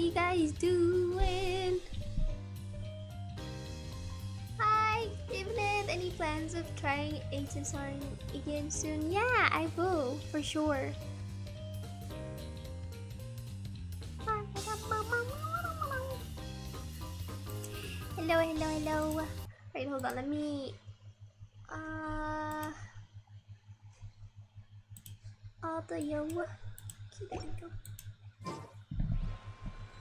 you guys doing? Hi, evening. Any plans of trying HSR again soon? Yeah, I will, for sure. Hello, hello, hello. Wait, hold on, let me... audio. Okay, there we go.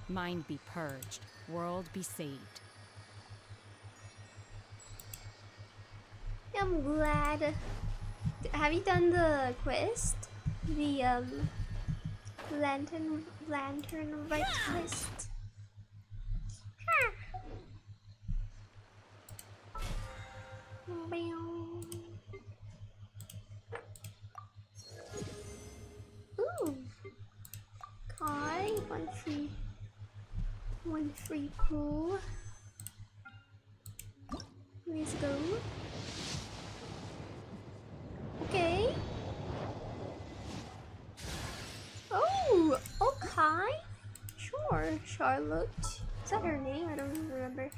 Mind be purged, world be saved. I'm glad. Have you done the quest? The lantern Rite quest. Ooh. Kai, one free pool. Let's go. Okay. Oh, okay. Sure, Charlotte. Is that her name? I don't even remember.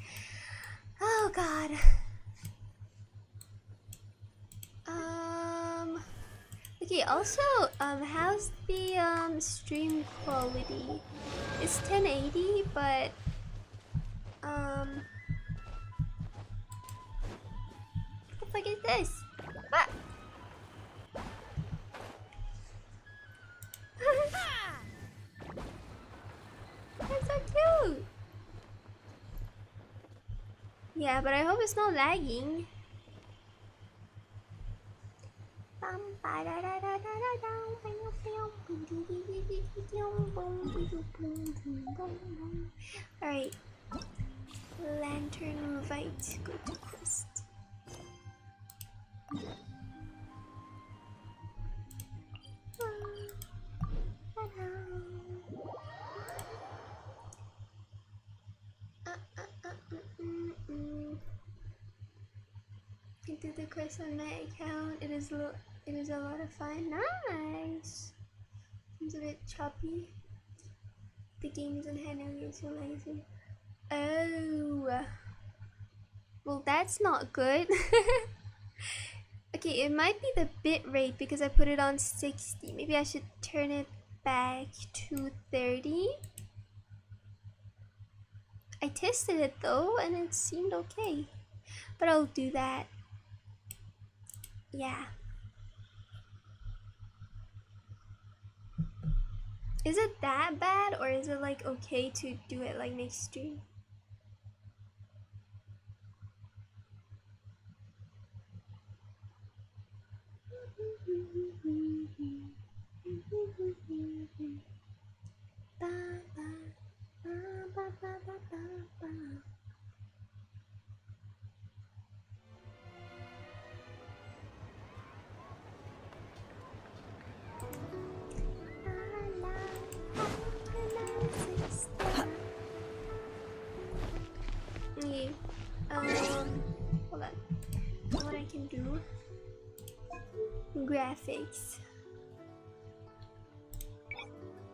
Oh God. Okay. Also, how's the stream quality? It's 1080, but what the fuck is this? Ah! That's so cute. Yeah, but I hope it's not lagging. Alright. Lantern Rite. Go to quest. I did the quest on my account. It is a lot of fun. Nice. It's a bit choppy. The game isn't handling it so lazy. Oh. Well, that's not good. Okay, it might be the bitrate because I put it on 60. Maybe I should turn it back to 30. I tested it though and it seemed okay. But I'll do that. Yeah. Is it that bad or is it like okay to do it like next stream? Okay, hold on. What I can do? Graphics.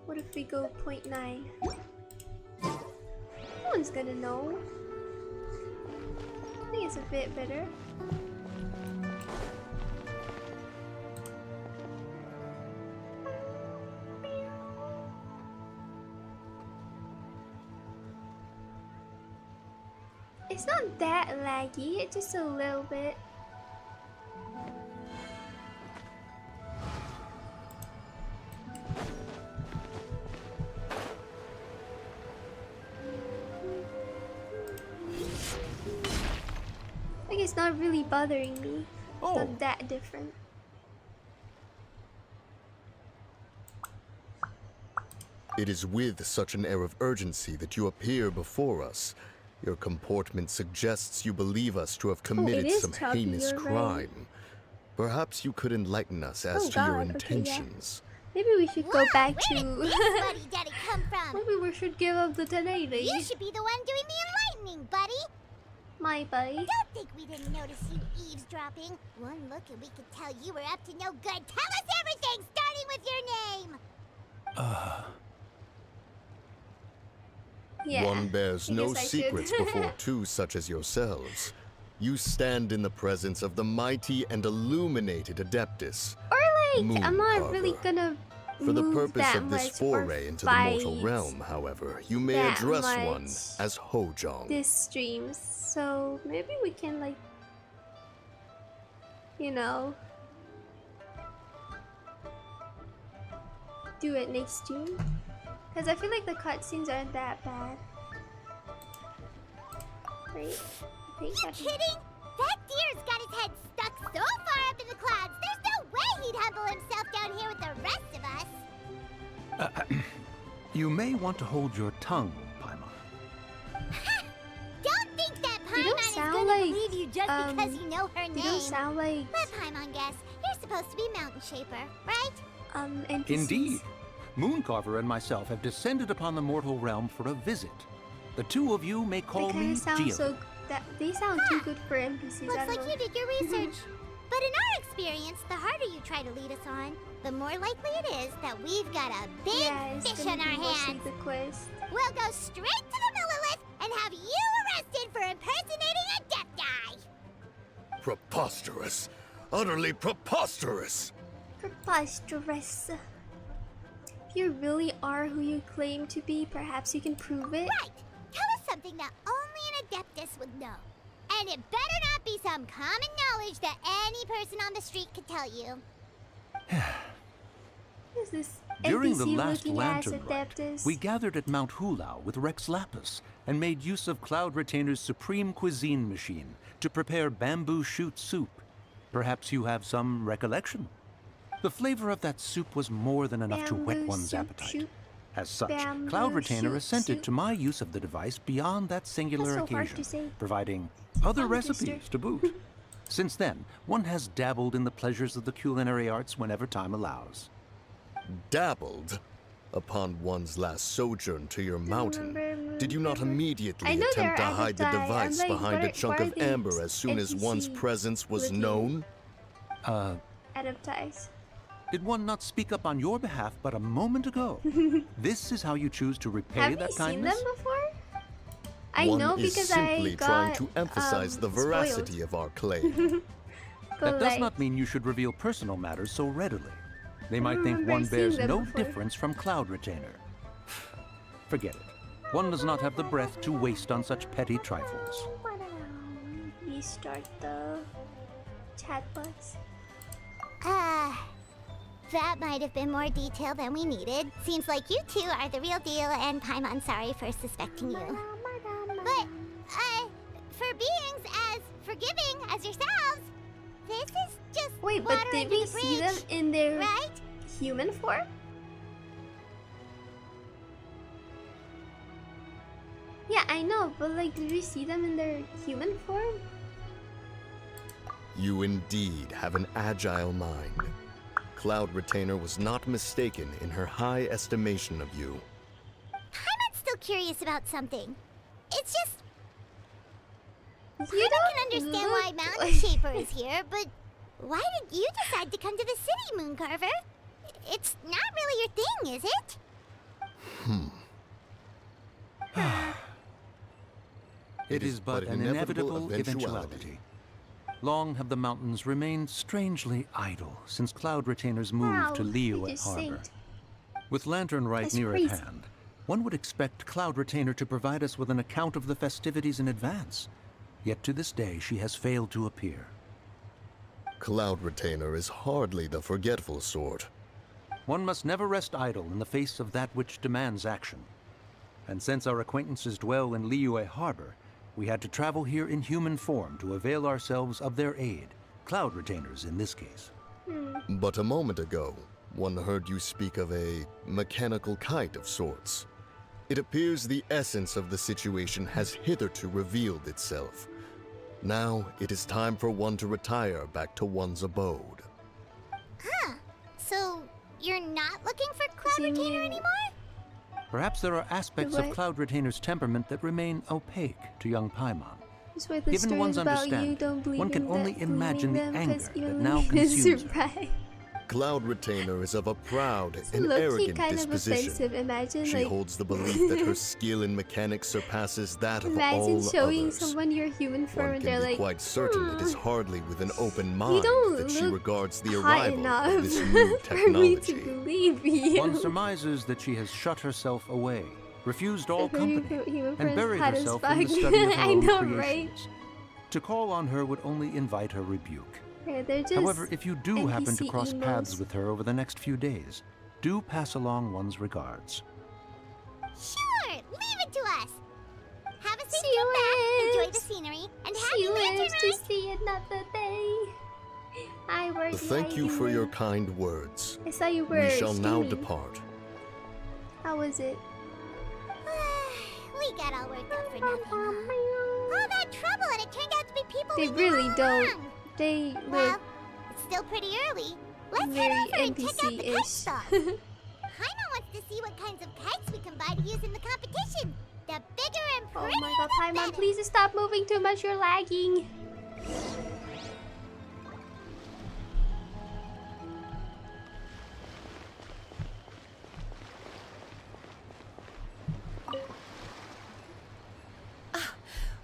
What if we go 0.9? No one's gonna know. I think it's a bit better. It's not that laggy, it's just a little bit. Like it's not really bothering me. It's not that different. It is with such an air of urgency that you appear before us. Your comportment suggests you believe us to have committed some heinous crime. Perhaps you could enlighten us as to your intentions. Okay, yeah. Maybe we should go back to... Buddy Daddy come from? Maybe we should give up the 1080. You should be the one doing the enlightening, buddy. My buddy. Don't think we didn't notice you eavesdropping. One look and we could tell you were up to no good. Tell us everything, starting with your name. Yeah. One bears I no guess I should. secrets before two such as yourselves. You stand in the presence of the mighty and illuminated Adeptus. Or like, I'm not Mooncarver. really gonna For the move purpose that of this much or foray into the mortal fight realm, however, you may that address one much as Hojong. this stream, so maybe we can like, you know, do it next stream. Because I feel like the cutscenes aren't that bad. Right? I think You kidding? That deer's got his head stuck so far up in the clouds, there's no way he'd humble himself down here with the rest of us. You may want to hold your tongue, Paimon. Don't think that They don't Paimon is sound gonna like, believe you just because you know her They name. don't sound like Let Paimon guess. You're supposed to be Mountain Shaper, right? NPCs. Indeed. Mooncarver and myself have descended upon the mortal realm for a visit. The two of you may They call kind me of sound Gio. so that they sound too good for NPCs. I Looks don't like know. you did your research. But in our experience, the harder you try to lead us on, the more likely it is that we've got a big Yeah, it's fish gonna on our be mostly hands. the quest. We'll go straight to the Millilith and have you arrested for impersonating a Death Guy. Preposterous. Utterly preposterous. Preposterous. If you really are who you claim to be, perhaps you can prove it. Right. Tell us something that only an Adeptus would know. And it better not be some common knowledge that any person on the street could tell you. What is this During the NPC last looking ass lantern rite, Adeptus? we gathered at Mount Hulau with Rex Lapis and made use of Cloud Retainer's supreme cuisine machine to prepare bamboo shoot soup. Perhaps you have some recollection? The flavor of that soup was more than enough to whet Bamboo one's soup appetite. shoot. As such, Bamboo Cloud Retainer shoot assented soup. to my use of the device beyond that singular That's so hard to occasion, say. providing other Tongue twister. recipes to boot. Since then, one has dabbled in the pleasures of the culinary arts whenever time allows. Dabbled? Upon one's last sojourn to your mountain, remember did you not Mooncarver? immediately I know attempt to they're hide the Adepti. I'm device like, behind a what chunk are of these amber as soon as one's NPC presence was looking? known? Adeptize. Did one not speak up on your behalf but a moment ago? This is how you choose to repay Have that you seen kindness? them before? I One know is because simply I trying got to emphasize the veracity of our claim. But That does like, not mean you should reveal personal matters so readily. They might think remember one seeing bears them no before. difference from Cloud Retainer. Forget it. One does not have the breath to waste on such petty trifles. Restart the chat box. That might have been more detail than we needed. Seems like you two are the real deal, and Paimon's sorry for suspecting you. But, for beings as forgiving as yourselves, this is just Wait, water but did under we the see them bridge, in their right? human form? Yeah, I know, but like, did we see them in their human form? You indeed have an agile mind. Cloud Retainer was not mistaken in her high estimation of you. Paimon's still curious about something. It's just, You Paimon don't can understand why look Mountain like- Shaper is here, but why did you decide to come to the city, Mooncarver? It's not really your thing, is it? It is but an inevitable eventuality. Long have the mountains remained strangely idle since Cloud Retainer's move Wow, to he Liyue just Harbor. synced. With Lantern Rite That's near crazy. at hand, one would expect Cloud Retainer to provide us with an account of the festivities in advance. Yet to this day, she has failed to appear. Cloud Retainer is hardly the forgetful sort. One must never rest idle in the face of that which demands action. And since our acquaintances dwell in Liyue Harbor, we had to travel here in human form to avail ourselves of their aid, Cloud Retainers in this case. But a moment ago, one heard you speak of a mechanical kite of sorts. It appears the essence of the situation has hitherto revealed itself. Now it is time for one to retire back to one's abode. So, you're not looking for Cloud So you Retainer mean- anymore? Perhaps there are aspects of what? Cloud Retainer's temperament that remain opaque to young Paimon. That's why the Given stories one's about you understanding, don't believe one can in only that, imagine the believing them, anger 'cause you that don't now believe in consumes her. surprise. Cloud Retainer is of a proud It's and low-key arrogant kind of disposition. offensive. Imagine She like holds the belief that her skill in mechanics surpasses that of imagine all showing others. someone your human form One and can they're be like, quite certain it is hardly with an open you mind don't that she look regards the hot arrival enough of this new for me to technology. believe you. One surmises that she has shut herself away, refused all If your company, human and form's buried hot as herself in the fuck. study of her I own know, creations. right? To call on her would only invite her rebuke. Yeah, they're just However, if you do happen to NPC cross paths emos. with her over the next few days, do pass along one's regards. Sure, leave it to us. Have a safe She trip back, enjoy lives. the scenery, and She happy lantern lives to ride. see another day. I work. Thank you for your kind words. I saw you were We shall now streaming. depart. How was it? We got all worked up for nothing. All that trouble, and it turned out to be people They we knew really all don't. along. They Well, look it's still pretty early. Let's very head over and check out the kite NPC-ish. stall. Paimon wants to see what kinds of kites we can buy to use in the competition. The bigger and Oh prettier my god, the Paimon, better. please stop moving too much. You're lagging.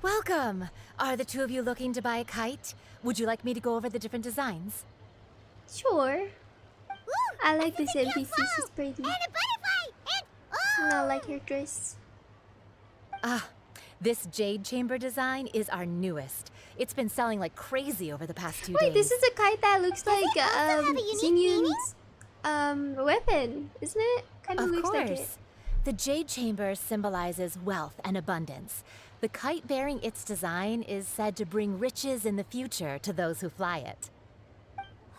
Welcome. Are the two of you looking to buy a kite? Would you like me to go over the different designs? Sure. Ooh, I like a this sense of NPC. flow, She's pretty. And a butterfly! And I don't like her dress. Ah, this jade chamber design is our newest. It's been selling like crazy over the past 2 days. Wait, this is a kite that looks like it also have a unique meaning? Xingyun's weapon, isn't it? Kind of Of looks like it. course. The jade chamber symbolizes wealth and abundance. The kite bearing its design is said to bring riches in the future to those who fly it.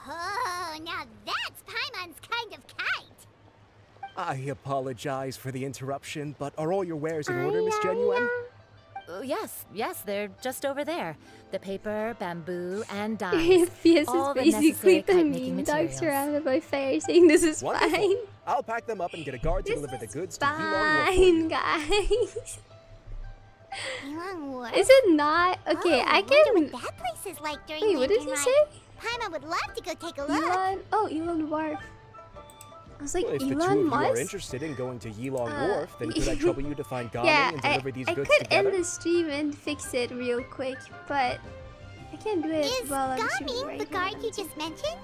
Oh, now that's Paimon's kind of kite. I apologize for the interruption, but are all your wares in order, Miss Genuine? Yes, they're just over there. The paper, bamboo, and dyes. Yes, all is the basically necessary the kite-making meme dog materials. surrounded by fire saying this is Wonderful. fine. I'll pack them up and get a guard to This deliver the is goods to Yilong Wharf for fine, you. guys. Yilong Wharf? Is it not? Okay, Oh, I wonder can. what that place is like during Wait, what did Lantern he Ride. say? Paimon would love to go take a look. Elon. Oh, Elon Wharf. I was like, Well, if the two of Elon you are Musk? interested in going to Yilong Wharf, then could I trouble you to find Gaming Yeah, and deliver these I goods could together? end the stream and fix it real quick, but I can't do it Is while I'm streaming Gaming right the guard now. you just mentioned?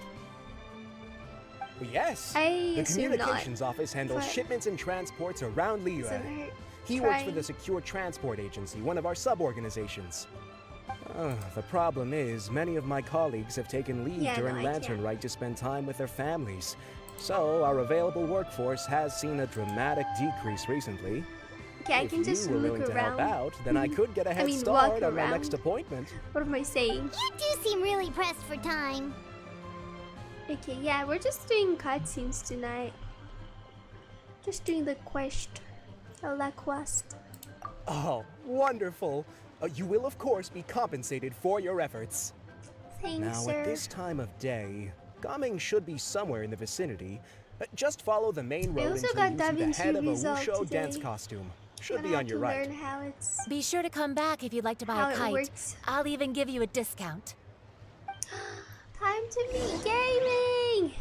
Well, yes. I The assume not. communications office handles but- shipments and transports around Liyue. Doesn't hurt. He works for Trying. the Secure Transport Agency, one of our sub-organizations. The problem is, many of my colleagues have taken leave Yeah, during no, I Lantern can't. Rite to spend time with their families. So, our available workforce has seen a dramatic decrease recently. Okay, I If can just you were look willing to around. help out, then I could get a head mean, start walk on my next around. appointment. What am I saying? You do seem really pressed for time. Okay, yeah, we're just doing cutscenes tonight. Just doing the quest. La quest. Oh, wonderful! You will, of course, be compensated for your efforts. Thanks, Now, sir. at this time of day, Gaming should be somewhere in the vicinity. Just follow the main road also until got you Da see the Vinci head of a Resolve Wusho dance today. costume. Should Gonna be on have your to right. learn how it's Be sure to come back if you'd like to buy how a it kite. works. I'll even give you a discount. Time to be gaming.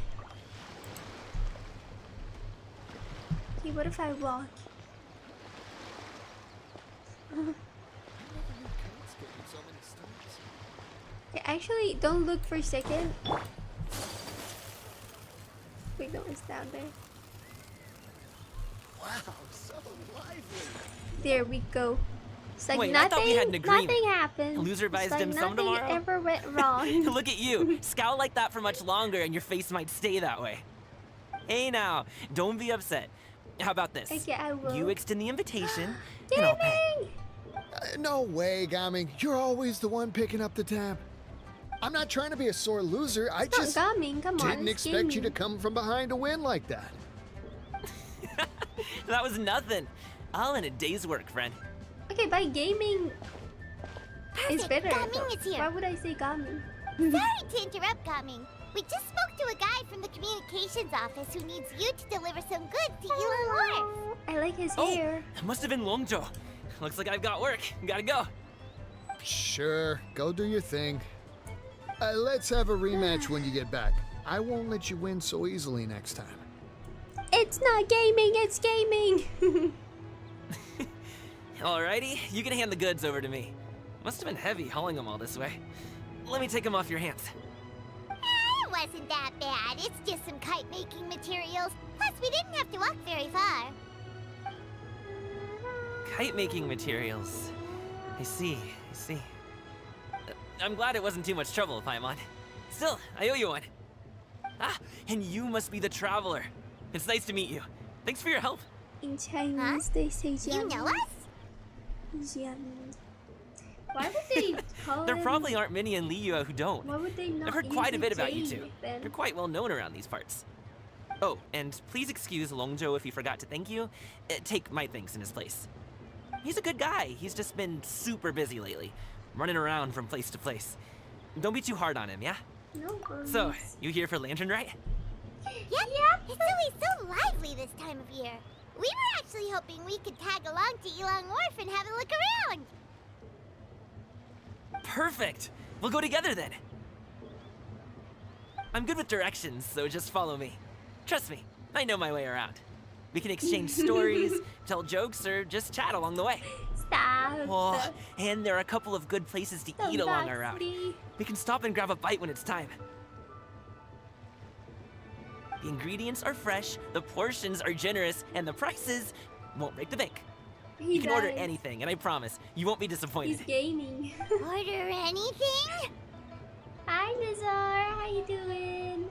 Okay, what if I walk? Okay, actually, don't look for a second. Wait, no, it's down there. Wow, so lively. There we go. It's like Wait, I nothing, thought we had an agreement. nothing happened. Loser It's buys like dim sum nothing tomorrow? ever went wrong. Look at you. Scowl like that for much longer and your face might stay that way. Hey now, don't be upset. How about this? Okay, I will. You extend the invitation, and I'll pay. Gaming! No way, Gaming. You're always the one picking up the tab. I'm not trying to be a sore loser. I It's not just gaming, come on. didn't it's expect you to gaming. come from behind to win like that. That was nothing. All in a day's work, friend. Okay, by gaming is Perfect, better. Gaming though. is here. Why would I say gaming? Sorry to interrupt, Gaming. We just spoke to a guy from the communications office who needs you to deliver some goods to Yilong Wharf. I like his Oh, hair. that must have been Longjo. Looks like I've got work. Gotta go. Sure, go do your thing. Let's have a rematch when you get back. I won't let you win so easily next time. It's not gaming, it's gaming! Alrighty, you can hand the goods over to me. Must have been heavy hauling them all this way. Let me take them off your hands. It wasn't that bad. It's just some kite-making materials. Plus, we didn't have to walk very far. Kite-making materials. I see. I'm glad it wasn't too much trouble, Paimon. Still, I owe you one. Ah, and you must be the traveler. It's nice to meet you. Thanks for your help. In Chinese, they say You know us? Why would they call There him- probably aren't many in Liyue who don't. Why would they not I've heard use quite a the bit about J you two. then? You're quite well known around these parts. Oh, and please excuse Longzhou if he forgot to thank you. Take my thanks in his place. He's a good guy. He's just been super busy lately, running around from place to place. Don't be too hard on him, yeah? No worries. So, you here for Lantern, right? Yep. It's always so lively this time of year. We were actually hoping we could tag along to Yilong Wharf and have a look around. Perfect! We'll go together then. I'm good with directions, so just follow me. Trust me, I know my way around. We can exchange stories, tell jokes, or just chat along the way. Stop. Oh, and there are a couple of good places to eat along our route. Foxy. We can stop and grab a bite when it's time. The ingredients are fresh, the portions are generous, and the prices won't break the bank. He You can order does. anything, and I promise, you won't be disappointed. He's gaming. Order anything? Hi, Nazar. How you doing?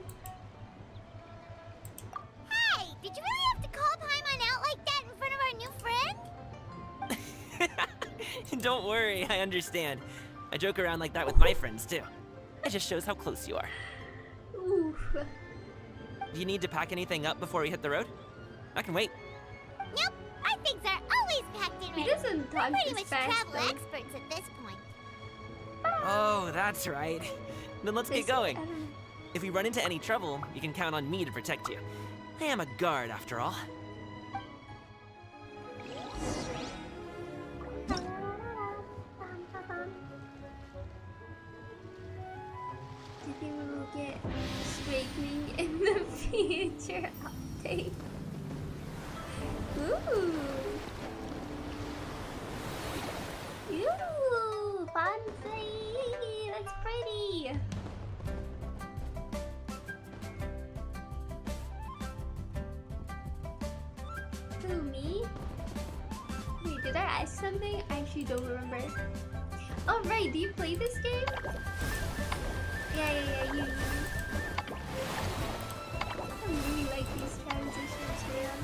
Hey, did you really have to call Paimon out like that in front of our new friend? Don't worry, I understand. I joke around like that with my friends, too. It just shows how close you are. Oof. Do you need to pack anything up before we hit the road? I can wait. Nope, our things are always packed in He ready. doesn't We're talk pretty this much fast, travel though. experts at this point. Oh, that's right. Then let's get This- going. I don't know. If we run into any trouble, you can count on me to protect you. I am a guard, after all. Do you think we will get straightening in the future update? Ooh. Ooh, fancy. That's pretty. Who, me? Wait, did I ask something? I actually don't remember. Oh, right, do you play this game? Yeah, you. I really like these transitions, man.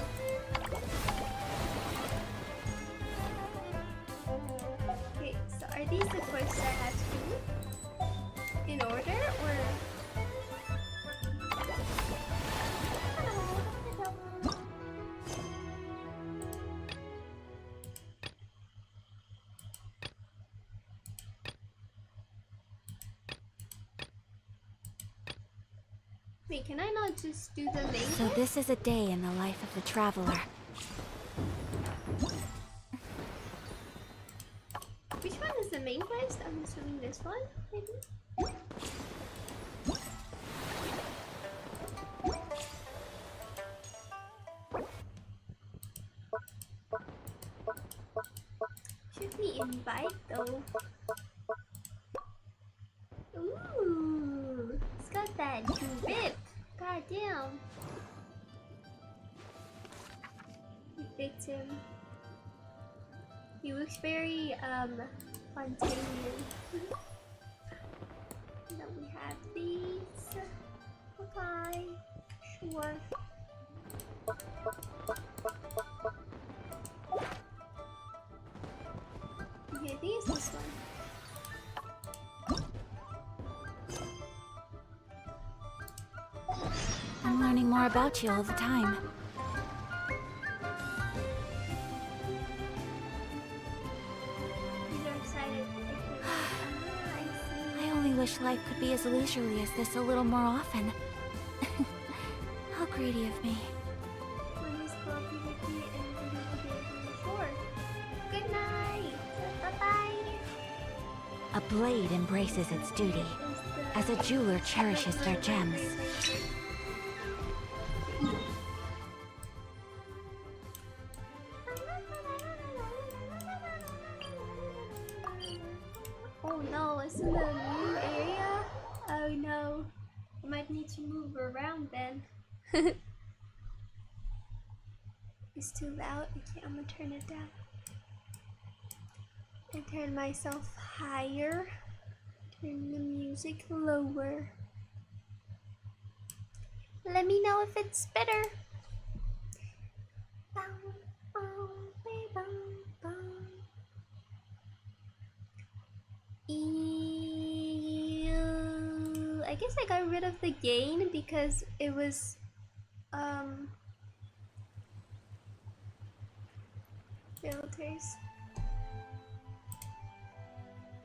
Okay, so are these the quests I have to do? In order, or...? Wait, can I not just do the main So quest? this is a day in the life of the traveler. Which one is the main quest? I'm assuming this one, maybe? Should we invite though? Ooh, it's got that drip. God damn. We picked him. He looks very spontaneous. Then we have these. Okay, sure. Okay, I think it's this one. I'm learning more about you all the time. These are excited. I I only wish life could be as leisurely as this a little more often. How greedy of me. Please go PvP and video game. Sure. Good night. Bye-bye. A blade embraces its duty, as a jeweler cherishes their gems. move around then. It's too loud. Okay, I'm gonna turn it down. And turn myself higher. Turn the music lower. Let me know if it's better. Ew. I guess I got rid of the gain because it was filters.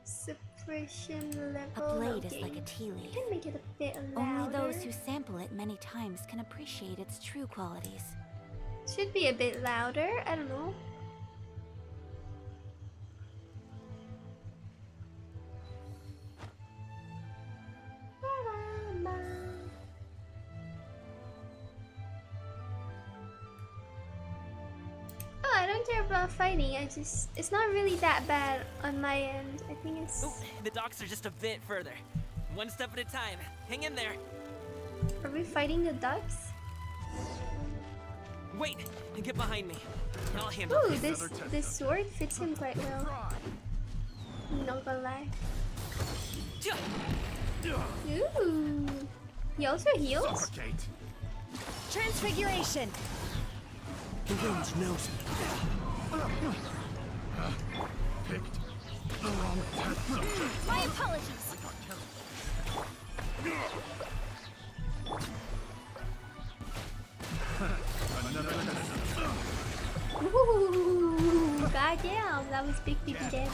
Suppression level. A blade is okay. like a tea leaf. I can make it a bit louder. Only those who sample it many times can appreciate its true qualities. Should be a bit louder. I don't know. Oh, I don't care about fighting. It's not really that bad on my end. I think it's. Oh, the docks are just a bit further. One step at a time. Hang in there. Are we fighting the ducks? Wait, get behind me. I'll handle Ooh, this. this sword fits him quite well. Not gonna lie. Ooh. He also heals? Transfiguration! The wind knows it. Picked the wrong test subject. My apologies! Ooh, goddamn, that was big damage.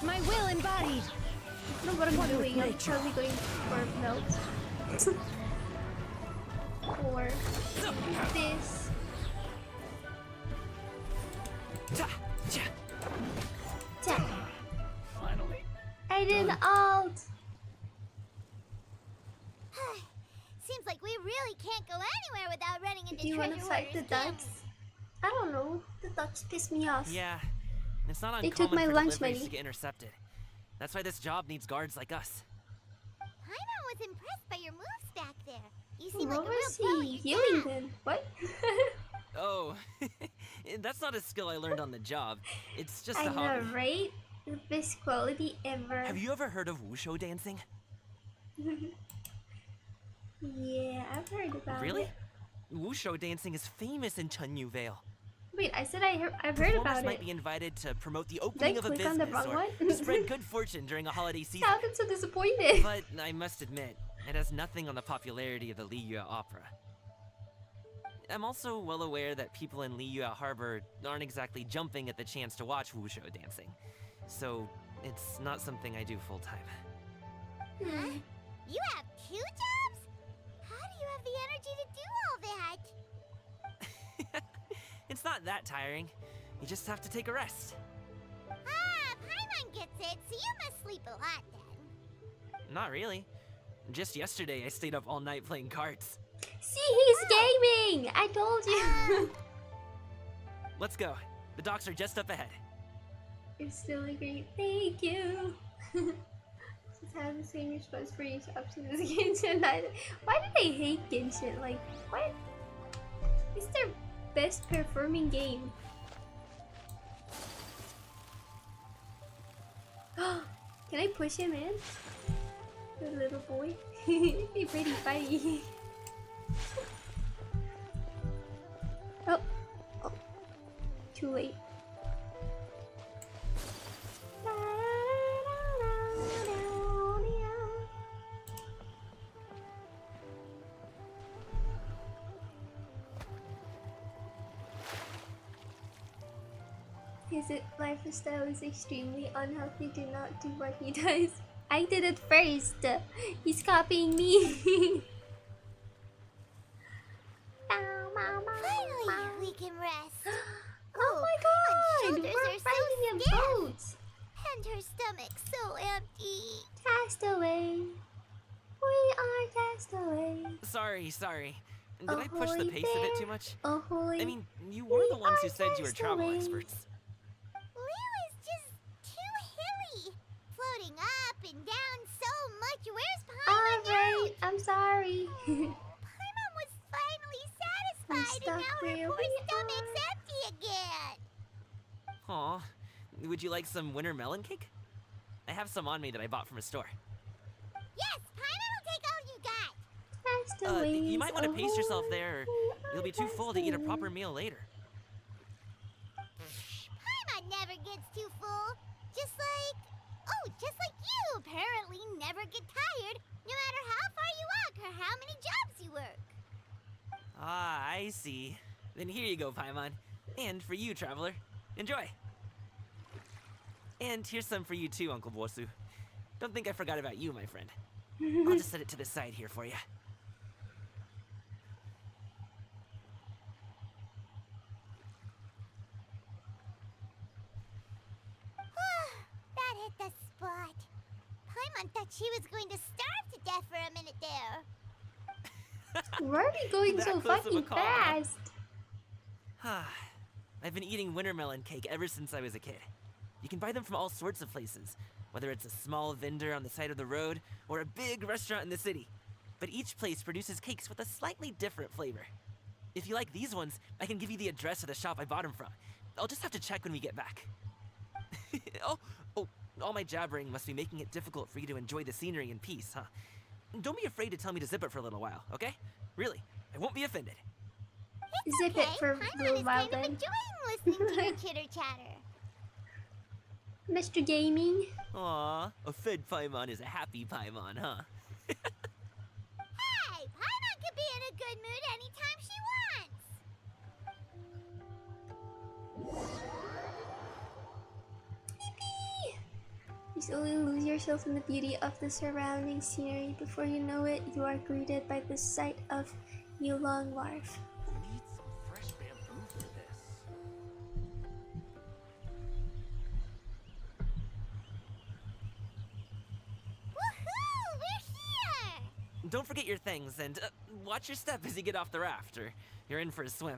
My will embodied! I don't know what I'm doing. I'm probably going for melt. Or this. Finally. I did alt. Seems like we really can't go anywhere without running into Do you want to treasure fight the hoarders, can ducks? I don't know. The ducks piss me off. Yeah, it's not They uncommon took my for lunch deliveries money. to get intercepted. That's why this job needs guards like us. Paimon was impressed by your moves back there. You seem What like a real was pro he at your healing job. then? What? Oh, that's not a skill I learned on the job. It's just I a know, hobby. right? The best quality ever. Have you ever heard of wushu dancing? Yeah, I've heard about Really? it. Wushu dancing is famous in Chunyu Vale. Wait, I said I've heard Performers about might it. be invited to promote the opening of a click on the business wrong or one? spread good fortune during a holiday season. How am so disappointed? But I must admit, it has nothing on the popularity of the Liyue Opera. I'm also well aware that people in Liyue Harbor aren't exactly jumping at the chance to watch wushu dancing. So, it's not something I do full-time. Huh? You have 2 jobs? How do you have the energy to do all that? It's not that tiring. You just have to take a rest. Ah, Paimon gets it, so you must sleep a lot then. Not really. Just yesterday, I stayed up all night playing cards. See, he's gaming! I told you! Let's go. The docks are just up ahead. It's still a great thank you! Just have the same response for each option as Genshin. Why do they hate Genshin? Like, what? It's their best performing game. Can I push him in? The little boy. He's pretty funny. Oh. Oh. Too late. His lifestyle is extremely unhealthy. Do not do what he does. I did it first. He's copying me. Finally, we can rest. Oh my god! Paimon's shoulders We're are fighting so a stiff. boat! And her stomach so empty. Castaway. We are castaway. Sorry. Did I push the Ahoy pace a bit there. too much? Ahoy. I mean, you were the ones who said you were travel castaways. experts. Liyue is just too hilly. Floating up and down so much. Where's Paimon Alright, now? I'm sorry. satisfied, and now her poor stomach's empty again. Aw, would you like some winter melon cake? I have some on me that I bought from a store. Yes, Paimon will take all you got. That's the way. You might want to pace yourself there, or you'll be too full to eat a proper meal later. Paimon never gets too full. Just like you apparently never get tired, no matter how far you walk or how many jobs you work. Ah, I see. Then here you go, Paimon. And for you, traveler. Enjoy. And here's some for you too, Uncle Bosu. Don't think I forgot about you, my friend. I'll just set it to the side here for you. That hit the spot. Paimon thought she was going to starve to death for a minute there. Why are we going That so close of a fucking call, huh? fast? I've been eating winter melon cake ever since I was a kid. You can buy them from all sorts of places, whether it's a small vendor on the side of the road or a big restaurant in the city. But each place produces cakes with a slightly different flavor. If you like these ones, I can give you the address of the shop I bought them from. I'll just have to check when we get back. Oh, all my jabbering must be making it difficult for you to enjoy the scenery in peace, huh? Don't be afraid to tell me to zip it for a little while, okay? Really, I won't be offended. Zip it for a Paimon little is while kind of then. enjoying listening to your chitter-chatter. Mr. Gaming. Aw, a fed Paimon is a happy Paimon, huh? Hey, Paimon can be in a good mood anytime she wants. You slowly lose yourself in the beauty of the surrounding scenery. Before you know it, you are greeted by the sight of Yulong Wharf. Need some fresh bamboo for this. Woohoo! We're here! Don't forget your things, and watch your step as you get off the raft, or you're in for a swim.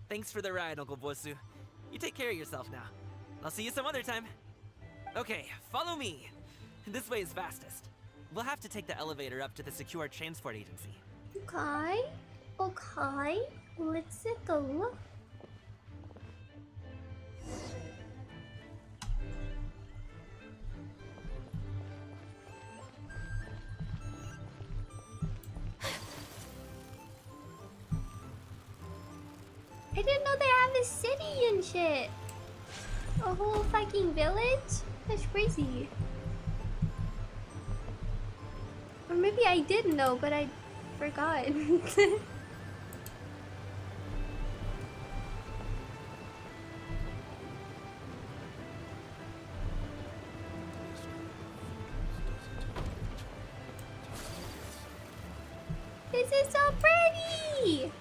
Thanks for the ride, Uncle Bosu. You take care of yourself now. I'll see you some other time. Okay, follow me. This way is fastest. We'll have to take the elevator up to the secure transport agency. Okay. Okay. Let's go. I didn't know they have a city and shit. A whole fucking village? That's crazy. Or maybe I did know, but I forgot. This is so pretty!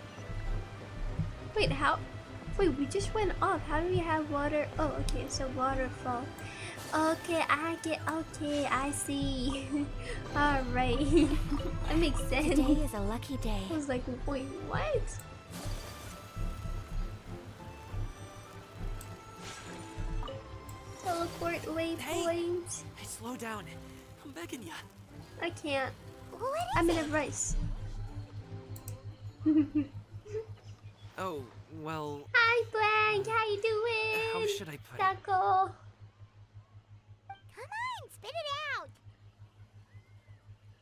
Wait, how? Wait, we just went up. How do we have water? Oh, okay, it's a waterfall. Okay, okay, I see. Alright. That makes sense. Today is a lucky day. I was like, wait, what? Teleport waypoint. Hey, slow down. I'm begging ya. I can't. What is I'm it? in a race. Oh, well, Hi, Blank. How you doing? how should I put it? Taco. Come on, spit it out.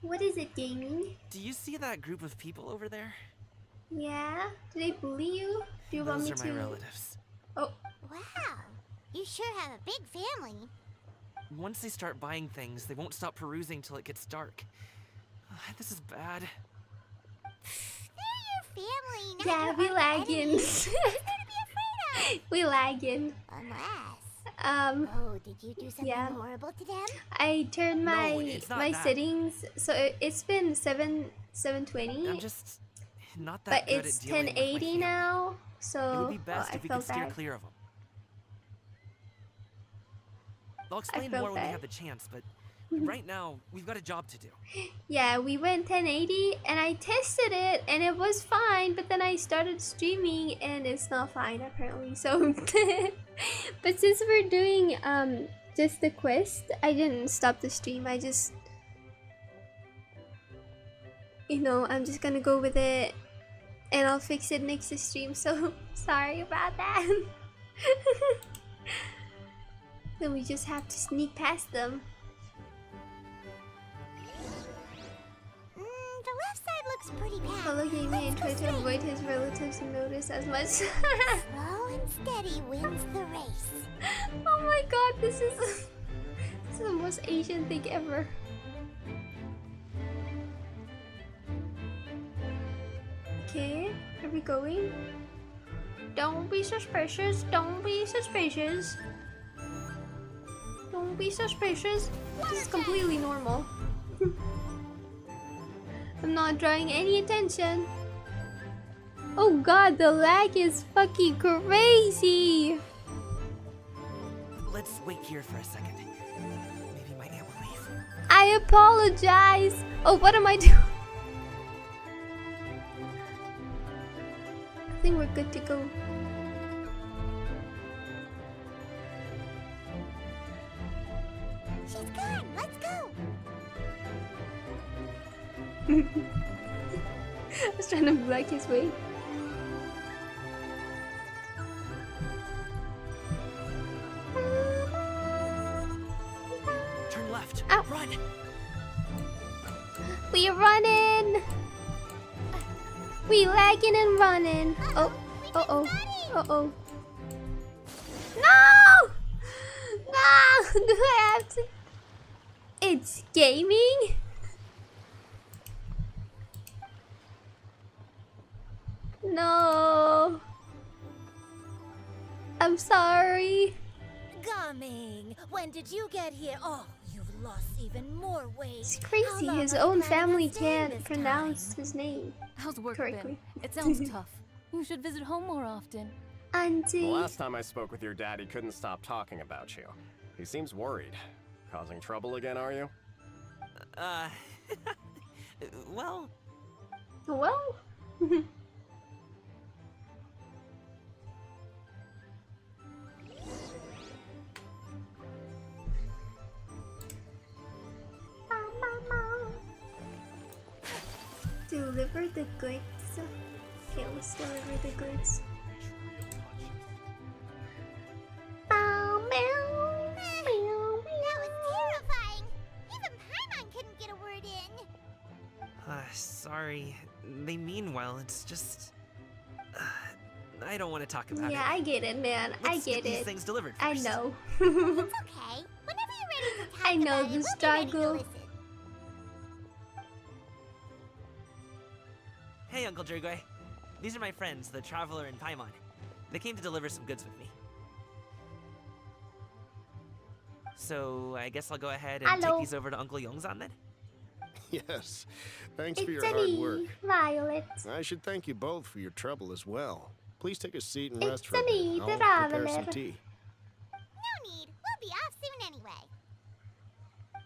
What is it, gaming? Do you see that group of people over there? Yeah? Do they bully you? Do you want Those me are to? my relatives. Oh, Wow, you sure have a big family. Once they start buying things, they won't stop perusing till it gets dark. This is bad. They're your family, not yeah, your we arch lagging. enemies. What's there to be afraid of? We lagging. Unless... Oh, did you do something yeah. horrible to them? I turned No, my it's not my that. settings, so it's been 720, I'm just not but that good it's at dealing with my 1080 family. now. So It would be best I if we felt could steer bad. clear of them. I'll explain felt more when we bad. have the chance, but right now, we've got a job to do. Yeah, we went 1080 and I tested it and it was fine, but then I started streaming and it's not fine apparently. So but since we're doing just the quest, I didn't stop the stream. I just You know, I'm just gonna go with it, and I'll fix it next stream. So sorry about that. Then we just have to sneak past them. The left side looks pretty bad. Follow Gaming and try to avoid his relatives and notice as much. Slow and steady wins the race. Oh my god, this is the most Asian thing ever. Okay, are we going? Don't be suspicious, don't be suspicious. Don't be suspicious. This is completely normal. I'm not drawing any attention. Oh god, the lag is fucking crazy. Let's wait here for a second. Maybe my aunt will leave. I apologize. Oh, what am I doing? I think we're good to go. She's gone. Let's go. I was trying to block his way. Turn left. Ow. Run. We running. We lagging and running. Oh, oh. No! No! Do I have to? It's gaming? No. I'm sorry. Gumming, when did you get here? Oh, you've lost even more weight. It's How crazy. long His are you own planning on family staying can't this pronounce time? his name How's work correctly. been? It sounds tough. You should visit home more often. Auntie. The last time I spoke with your dad, he couldn't stop talking about you. He seems worried. Causing trouble again, are you? Well, Well. Deliver the goods. Okay, let's deliver the goods. That was terrifying. Even Paimon couldn't get a word in. sorry. They mean well, it's just... I don't want to talk about Yeah, it. I get it, man. Let's I get these it. things delivered I first. know. It's okay. Whenever you're ready to talk I know about the it, we'll be ready to struggle. listen. Hey, Uncle Jurgoy. These are my friends, the Traveler and Paimon. They came to deliver some goods with me. So, I guess I'll go ahead and Hello. take these over to Uncle Yongzan then? Yes. Thanks for It's your hard me, work. Violet. I should thank you both for your trouble as well. Please take a seat and It's rest for a me, bit. the I'll prepare some Traveler. tea. No need. We'll be off soon anyway.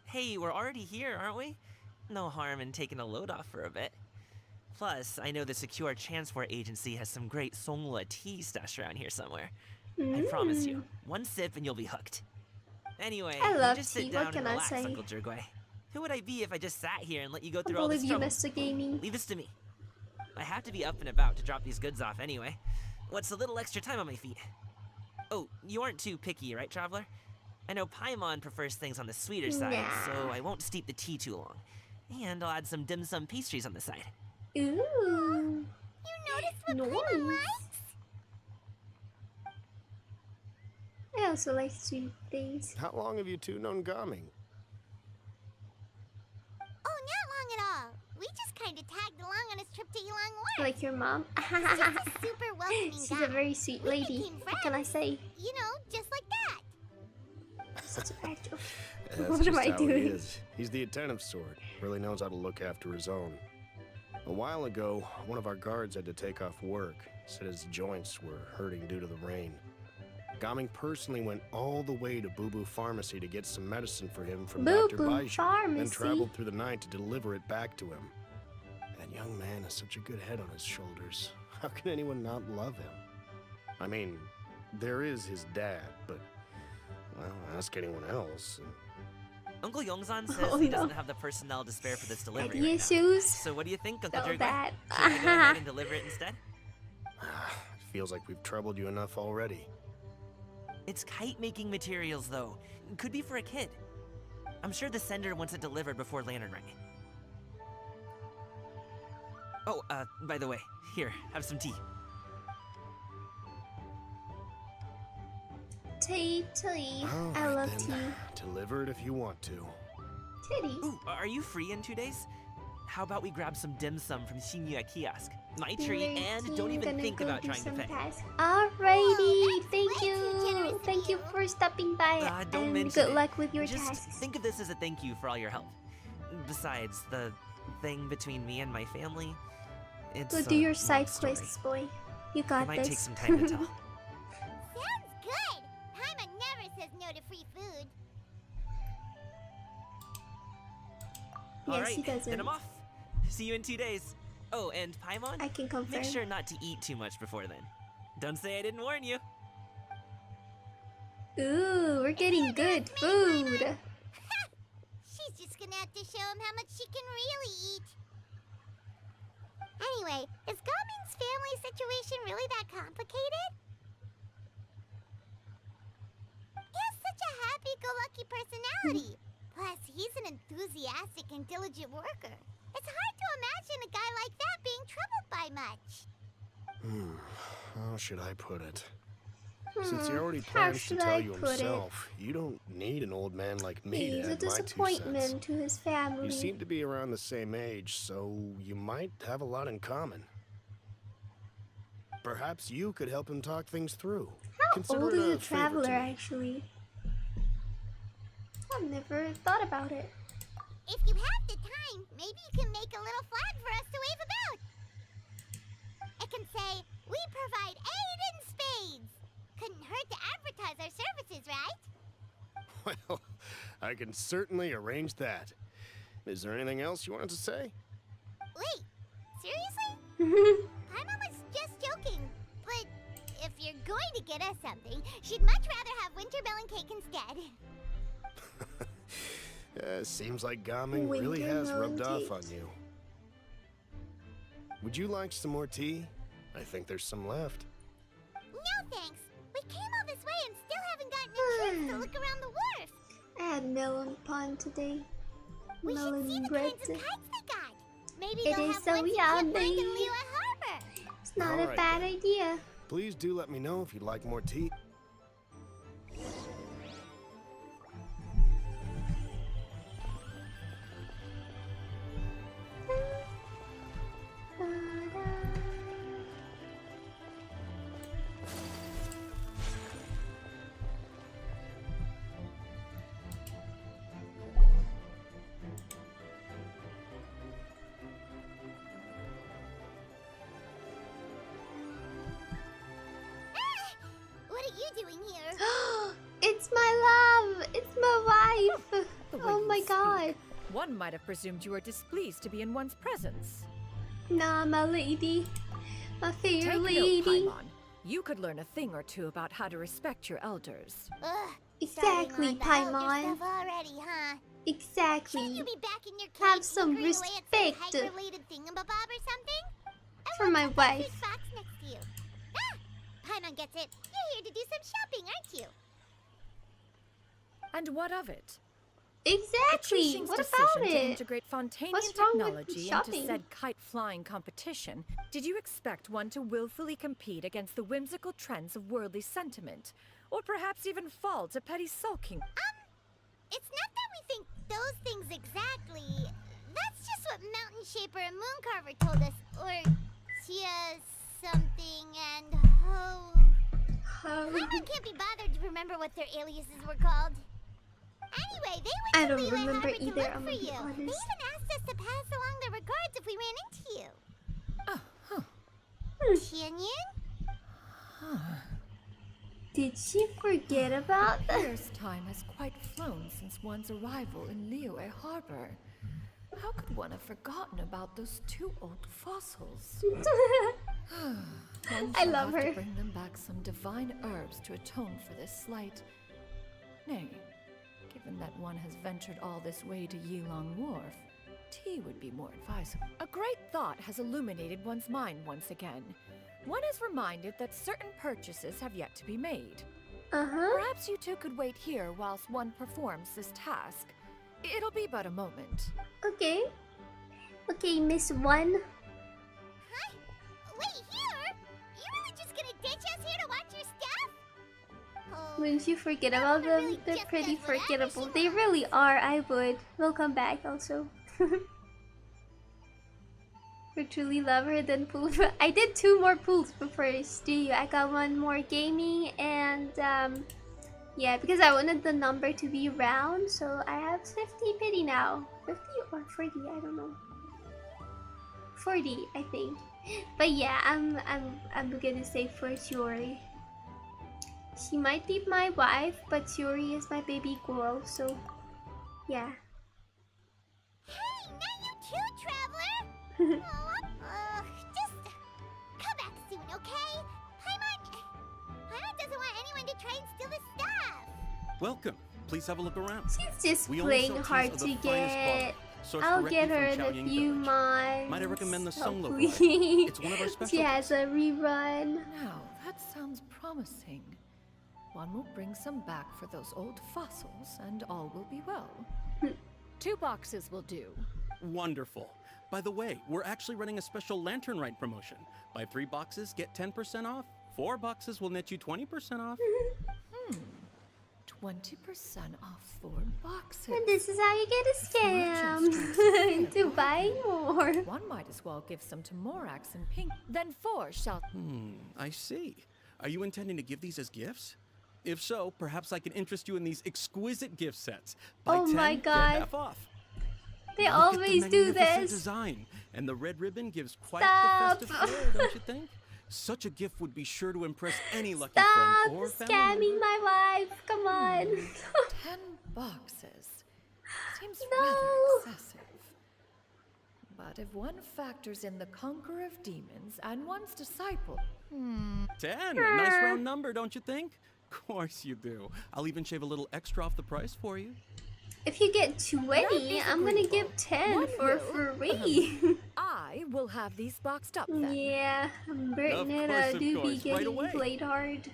Hey, we're already here, aren't we? No harm in taking a load off for a bit. Plus, I know the Secure Transport Agency has some great Songhua tea stashed around here somewhere. I promise you, one sip and you'll be hooked. Anyway, I love you just tea, sit what down can and I relax, say? Uncle Jurgoy. Who would I be if I just sat here and let you go I through all this believe you, trouble? Mr. Gaming. Leave this to me. I have to be up and about to drop these goods off anyway. What's a little extra time on my feet? Oh, you aren't too picky, right, Traveler? I know Paimon prefers things on the sweeter side, Nah. so I won't steep the tea too long. And I'll add some dim sum pastries on the side. Ooh. You noticed what Paimon Nice. likes? I also like sweet things. How long have you two known Gaming? Oh, not long at all. We just kind of tagged along on his trip to Yulong War. Like your mom. He's just a super welcoming She's guy. a very sweet We lady. became What can I say? You know, just like that. Such a bad joke. That's What am just I how doing? He is. He's the attentive sort. Really knows how to look after his own. A while ago, one of our guards had to take off work. Said his joints were hurting due to the rain. Gaming personally went all the way to Boo Boo Pharmacy to get some medicine for him from Boo Dr. Boo Baiju, then Pharmacy? traveled through the night to deliver it back to him. That young man has such a good head on his shoulders. How can anyone not love him? I mean, there is his dad, but, well, ask anyone else. Uncle Yongzan says Oh, he no. doesn't have the personnel to spare for this delivery Daddy right now. issues. So what do you think, Uncle So Jergway? bad. Should I go ahead and deliver it instead? Feels like we've troubled you enough already. It's kite-making materials, though. Could be for a kid. I'm sure the sender wants it delivered before Lantern Rite. Oh, by the way, here, have some tea. Tea. All I right, love tea. then. Deliver it if you want to. Titty. Ooh, are you free in 2 days? How about we grab some dim sum from Shinya Kiosk? My treat, and don't even think about trying to pay. Alrighty, thank way too you. generous of Thank you you. for stopping by, Don't and mention good it. luck with your Just tasks. think of this as a thank you for all your help. Besides, the thing between me and my family, it's Go a do your long side story. quests, boy. You It got might this. take some time to tell. Sounds good. Paimon never says no to free food. Yes, Alright, he doesn't. then I'm off. See you in 2 days. Oh, and Paimon, I can confirm. make sure not to eat too much before then. Don't say I didn't warn you. Ooh, we're getting good food. She's just gonna have to show him how much she can really eat. Anyway, is Gaming's family situation really that complicated? He has such a happy-go-lucky personality. Plus, he's an enthusiastic and diligent worker. It's hard to imagine a guy like that being troubled by much. How should I put it? Since he already How plans to should tell I you put it? himself, you don't need an old man like me He's to a add my 2 cents. disappointment to his family. You seem to be around the same age, so you might have a lot in common. Perhaps you could help him talk things through. How Consider old it is a the favor traveler, to me. actually? I've never thought about it. If you have the time, maybe you can make a little flag for us to wave about. It can say, "We provide aid in spades." Couldn't hurt to advertise our services, right? Well, I can certainly arrange that. Is there anything else you wanted to say? Wait, seriously? Paimon was just joking. But if you're going to get us something, she'd much rather have winter melon cake instead. Seems like Gaming really Winter has melon rubbed off cake. on you. Would you like some more tea? I think there's some left. No thanks. We came all this way and still haven't gotten a chance to look around the wharf. I had melon pun today. We should see Melon the bread. kinds of kites they got. Maybe It they'll is have so ones you can't find in yummy. Liyue Harbor. It's not All a right, bad then. idea. Please do let me know if you'd like more tea. What are you doing here? It's my love! It's my wife! The way Oh you my speak. god. One might have presumed you were displeased to be in one's presence. Nah, my lady. My fair Take lady. note, Paimon. You could learn a thing or two about how to respect your elders. Ugh, Exactly, starting on the elder Paimon. stuff already, huh? Exactly. Shouldn't you be back in your cave Have some tinkering away at some respect. kite-related thingamabob or something? I For want my that wife. big box next to you. Ah! Paimon gets it. You're here to do some shopping, aren't you? And what of it? Exactly. Qixing's What decision about to it? integrate Fontanian What's wrong with technology into shopping? said kite-flying competition, did you expect one to willfully compete against the whimsical trends of worldly sentiment? Or perhaps even fall to petty sulking? It's not that we think those things exactly. That's just what Mountain Shaper and Mooncarver told us. Or Tia something and Ho. Paimon can't be bothered to remember what their aliases were called. Anyway, they I went to don't Liyue remember Harbor to either, look I'm for gonna be you. They honest. even asked us to pass along their regards if we ran into you. Oh, huh. Tianyin? Did she forget about that? Year's time has quite flown since one's arrival in Liyue Harbor. How could one have forgotten about those 2 old fossils? One I shall love have her. to bring them back some divine herbs to atone for this slight. Nay, Given that one has ventured all this way to Yilong Wharf, tea would be more advisable. A great thought has illuminated one's mind once again. One is reminded that certain purchases have yet to be made. Perhaps you two could wait here whilst one performs this task. It'll be but a moment. Okay. Okay, Miss One. Huh? Wait here? You really just gonna ditch us here to watch your stuff? Oh, Wouldn't you forget about them? really They're just pretty does whatever forgettable. she They wants. really are. I would. We'll come back also. For truly love her, then pool. I did 2 more pools before studio. I got 1 more gaming and yeah, because I wanted the number to be round, so I have 50 pity now. 50 or 40, I don't know. 40, I think. But yeah, I'm gonna say for Chiori. She might be my wife, but Chiori is my baby girl, so yeah. Hey, not you too, Traveler! Just come back soon, okay? Paimon doesn't want anyone to try and steal his stuff. Welcome. Please have a look around. She's just We only playing sell teas hard of to the finest get. quality, sourced I'll directly get from her in a Chaoying few Village. months. Might I recommend the Sung Loaf hopefully. line? It's one of our She specialties. has a rerun. Now, that sounds promising. One will bring some back for those old fossils, and all will be well. 2 boxes will do. Wonderful. By the way, we're actually running a special Lantern Rite promotion. Buy 3 boxes, get 10% off. 4 boxes will net you 20% off. 20% off 4 boxes. And this is how you get a Merchants scam try to into buying more. One might as well give some to Morax and Pink. Then 4 shall... I see. Are you intending to give these as gifts? If so, perhaps I can interest you in these exquisite gift sets. Buy Oh 10, my get God. half off. They Look at always the do magnificent this. design, and the red ribbon gives quite Stop. the festive flair, don't you think? Such a gift would be sure to impress any lucky Stop friend or family scamming member. my wife. Come on. 10 boxes. Seems No. rather excessive. But if one factors in the conqueror of demons and one's disciple... 10, a nice round number, don't you think? Of course you do. I'll even shave a little extra off the price for you. If you get 20, is I'm gonna agreeable. give 10 One for will. free. I will have these boxed up then. Yeah, Brittnetta of do be course, right getting away. played hard.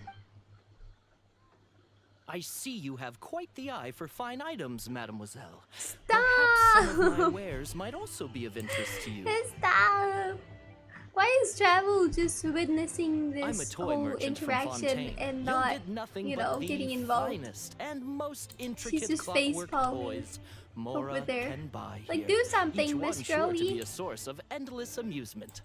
I see you have quite the eye for fine items, mademoiselle. Stop! Perhaps some of my wares might also be of interest to you. Stop! Why is Travel just witnessing I'm a this toy whole merchant from interaction Fontaine. and You not, did nothing you but know, the getting involved? finest and most intricate just face clockwork palming toys Mora over there. can buy Like, here. do something, Each one Miss sure to Girlie. be a source of endless amusement.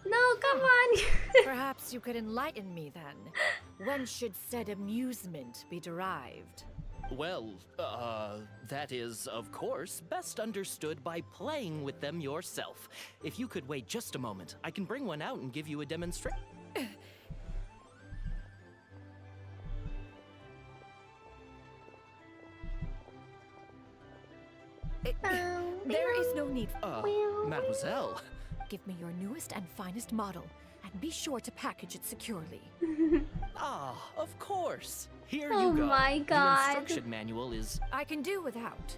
No, come on! Perhaps you could enlighten me then. When should said amusement be derived? Well, that is, of course, best understood by playing with them yourself. If you could wait just a moment, I can bring one out and give you a demonstration. There is no need. Mademoiselle. Give me your newest and finest model, and be sure to package it securely. Ah, of course. Here Oh you go. my The God. instruction manual is... I can do without.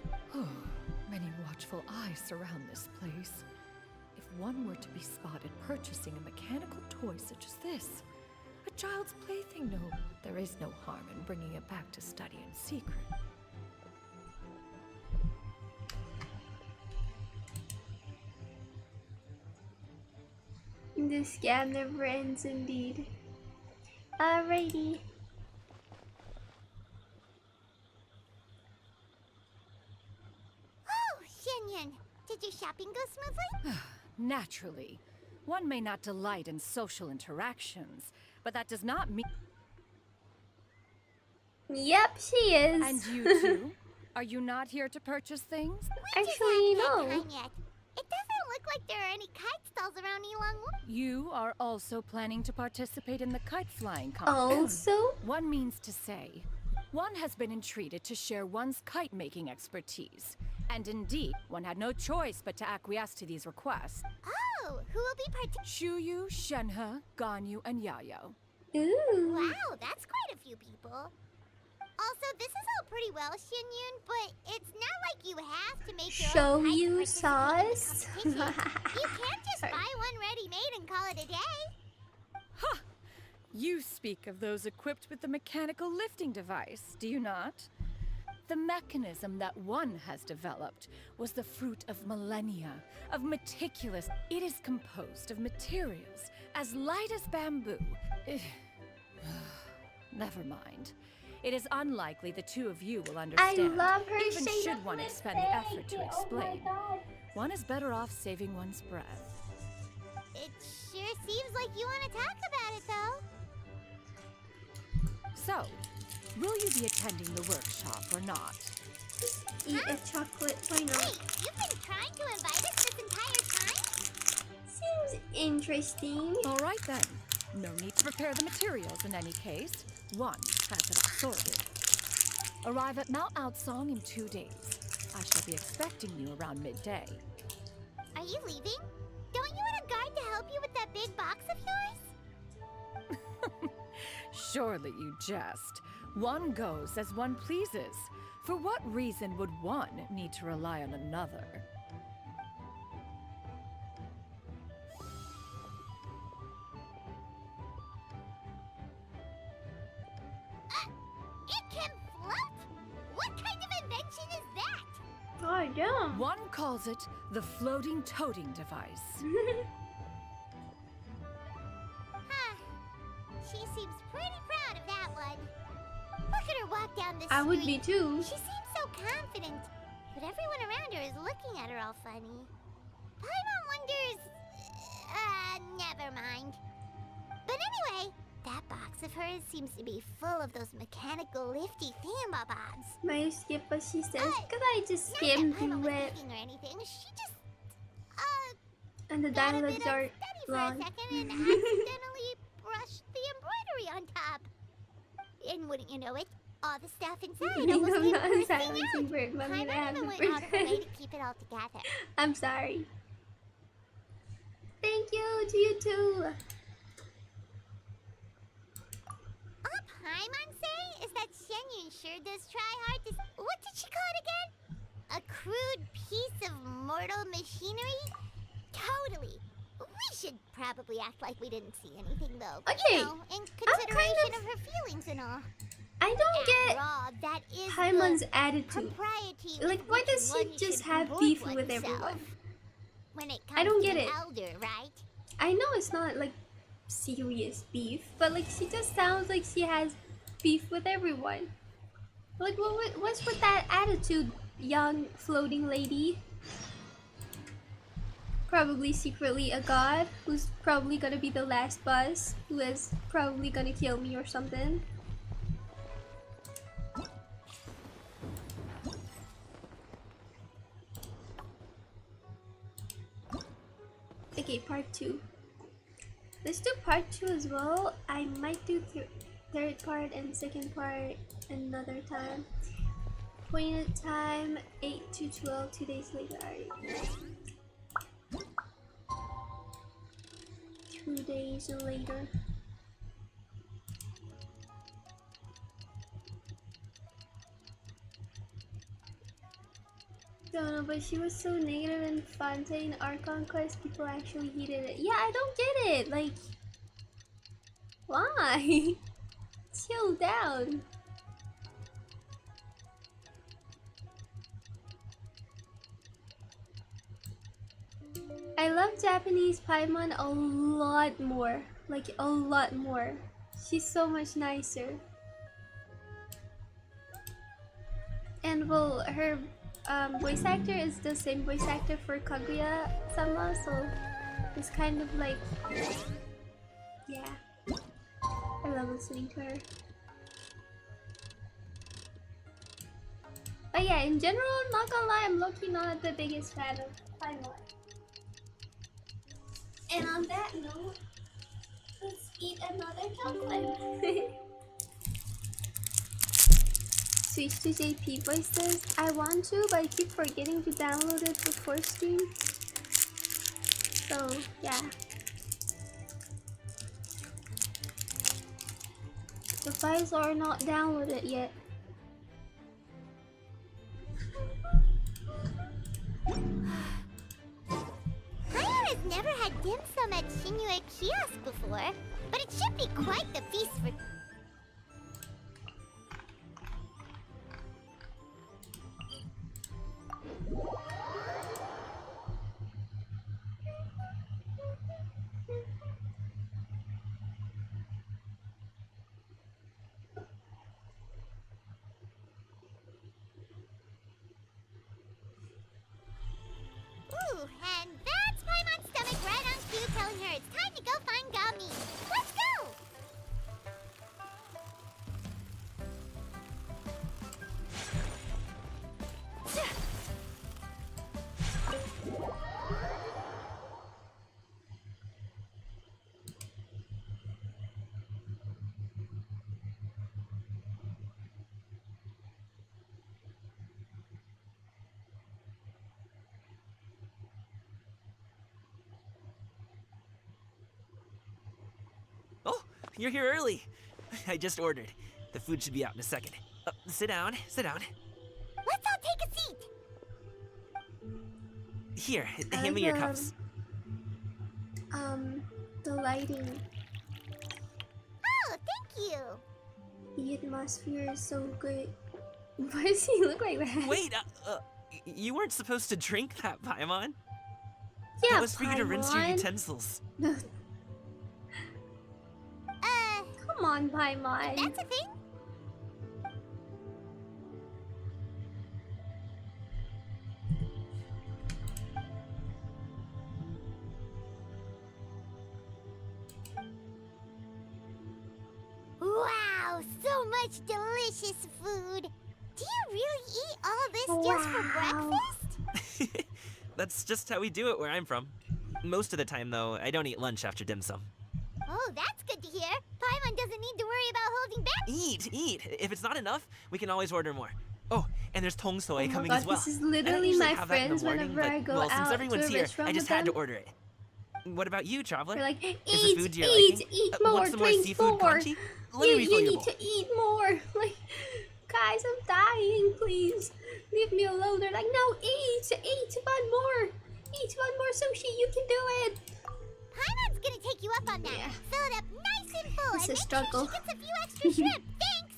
Many watchful eyes surround this place. If one were to be spotted purchasing a mechanical toy such as this, a child's plaything, no, there is no harm in bringing it back to study in secret. The scam never ends indeed. Alrighty. Oh, Xianyan, did your shopping go smoothly? Naturally, one may not delight in social interactions, but that does not mean... Yep, she is. And you too? Are you not here to purchase things? Actually, no. Yet. It doesn't look like there are any kite stalls around Yilong Wharf. You are also planning to participate in the kite flying competition. Also? One means to say, one has been entreated to share one's kite making expertise. And indeed, one had no choice but to acquiesce to these requests. Oh, who will be participating? Shuyu, Shenhe, Ganyu, and Yayo. Ooh. Wow, that's quite a few people. Also, this is all pretty well, Xianyun, but it's not like you have to make your Show own kite to you participate in the sauce. competition. You can't just Sorry. buy one ready-made and call it a day. Ha! You speak of those equipped with the mechanical lifting device, do you not? The mechanism that one has developed was the fruit of millennia, of meticulous... It is composed of materials as light as bamboo. Never mind. It is unlikely the two of you will understand, I love her even shade should of one expend the lipstick. effort to Oh my explain. God. One is better off saving one's breath. It sure seems like you want to talk about it, though. So, will you be attending the workshop or not? Eat a chocolate, why not? Wait, you've been trying to invite us this entire time? Seems interesting. All right then. No need to prepare the materials in any case. One has it sorted. Arrive at Mount Outsong in 2 days. I shall be expecting you around midday. Are you leaving? Don't you want a guard to help you with that big box of yours? Surely you jest. One goes as one pleases. For what reason would one need to rely on another? It can float? What kind of invention is that? Oh, damn. One calls it the floating toting device. Huh. She seems pretty proud of that one. Look at her walk down the street. I would be too. She seems so confident, but everyone around her is looking at her all funny. Paimon wonders... never mind. But anyway, that box of hers seems to be full of those mechanical lifty thingamabobs. May you skip what she says? Because I just skimmed Not that Paimon through was it. thinking or anything. She just... And the got a dialogues bit are unsteady for a long. second and accidentally brushed the embroidery on top. And wouldn't you know it, all the stuff inside You almost know, came not bursting silencing out. bird, mommy, Paimon I have even a went bird. out of her way to keep it all together. I'm sorry. Thank you to you too. All Paimon say is that Xianyun sure does try hard to... What did she call it again? A crude piece of mortal machinery? Totally. We should probably act like we didn't see anything, though. Okay, You know, in consideration of her feelings and all. I don't get After all, that is Paimon's the attitude. propriety Like, with why which does she one just should have comport beef with oneself everyone? when it I comes don't to get an it. elder, right? I know it's not like serious beef, but like she just sounds like she has beef with everyone. Like, what's with that attitude, young floating lady? Probably secretly a god who's probably gonna be the last boss, who is probably gonna kill me or something. Okay, part 2. Let's do part 2 as well. I might do third part and second part another time. Appointed time 8 to 12, 2 days later. Alright. 2 days later. Don't know, but she was so negative and fun saying our conquest. People actually hated it. Yeah, I don't get it. Like, why? Chill down. I love Japanese Paimon a lot more. Like, a lot more. She's so much nicer. And well, her voice actor is the same voice actor for Kaguya-sama, so it's kind of like, yeah. I love listening to her. But yeah, in general, not gonna lie, I'm low-key not the biggest fan of Paimon. And on that note, let's eat another chocolate. Switch to JP voices. I want to, but I keep forgetting to download it before stream. So yeah. The files are not downloaded yet. Paimon has never had dim sum at Shinue Kiosk before, but it should be quite the feast for... Ooh, and that's Paimon's stomach right on cue telling her it's time to go find Gami. Let's go! Oh, you're here early. I just ordered. The food should be out in a second. Sit down, sit down. Let's all take a seat! Here, hand me your cups. The lighting. Oh, thank you! The atmosphere is so good. Why does he look like that? Wait, you weren't supposed to drink that, Paimon. Yeah, That was for you to rinse your Paimon. utensils. Come on, Paimon. That's a thing? Wow, so much delicious food! Do you really eat all this just for breakfast? That's just how we do it where I'm from. Most of the time, though, I don't eat lunch after dim sum. Oh, that's good to hear. Paimon doesn't need to worry about holding back. Eat! If it's not enough, we can always order more. Oh, and there's tong soy Oh my coming God, as well. this is I don't literally usually my have that in the friends morning, whenever I but, go well, out since to everyone's a here, restaurant I just with had to them. order it. What about you, traveler? They're like, Is eat, the food to your liking? eat more, Want some more drink seafood more. congee? Let me refill You your need bowl. to eat more. Like, guys, I'm dying. Please leave me alone. They're like, no, eat one more. Eat one more sushi. You can do it. Paimon's gonna take you up on that. Yeah. Fill it up nice and full It's and a make struggle. sure she gets a few extra shrimp. Thanks!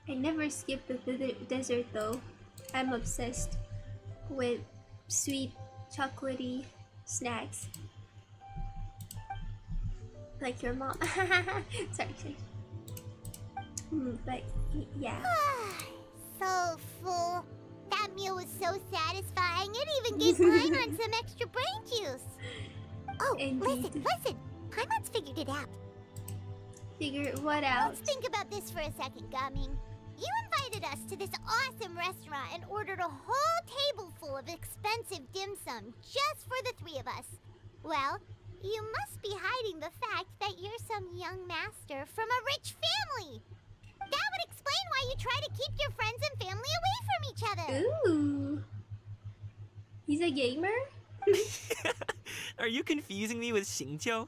I never skip the dessert though. I'm obsessed with sweet, chocolatey snacks. Like your mom. sorry. But yeah. So full. That meal was so satisfying. It even gave Paimon some extra brain juice. Oh, Indeed. listen. Paimon's figured it out. Figure what out? Let's think about this for a second, Gaming. You invited us to this awesome restaurant and ordered a whole table full of expensive dim sum just for the three of us. Well, you must be hiding the fact that you're some young master from a rich family. That would explain why you try to keep your friends and family away from each other. Ooh. He's a gamer? Are you confusing me with Xingqiu?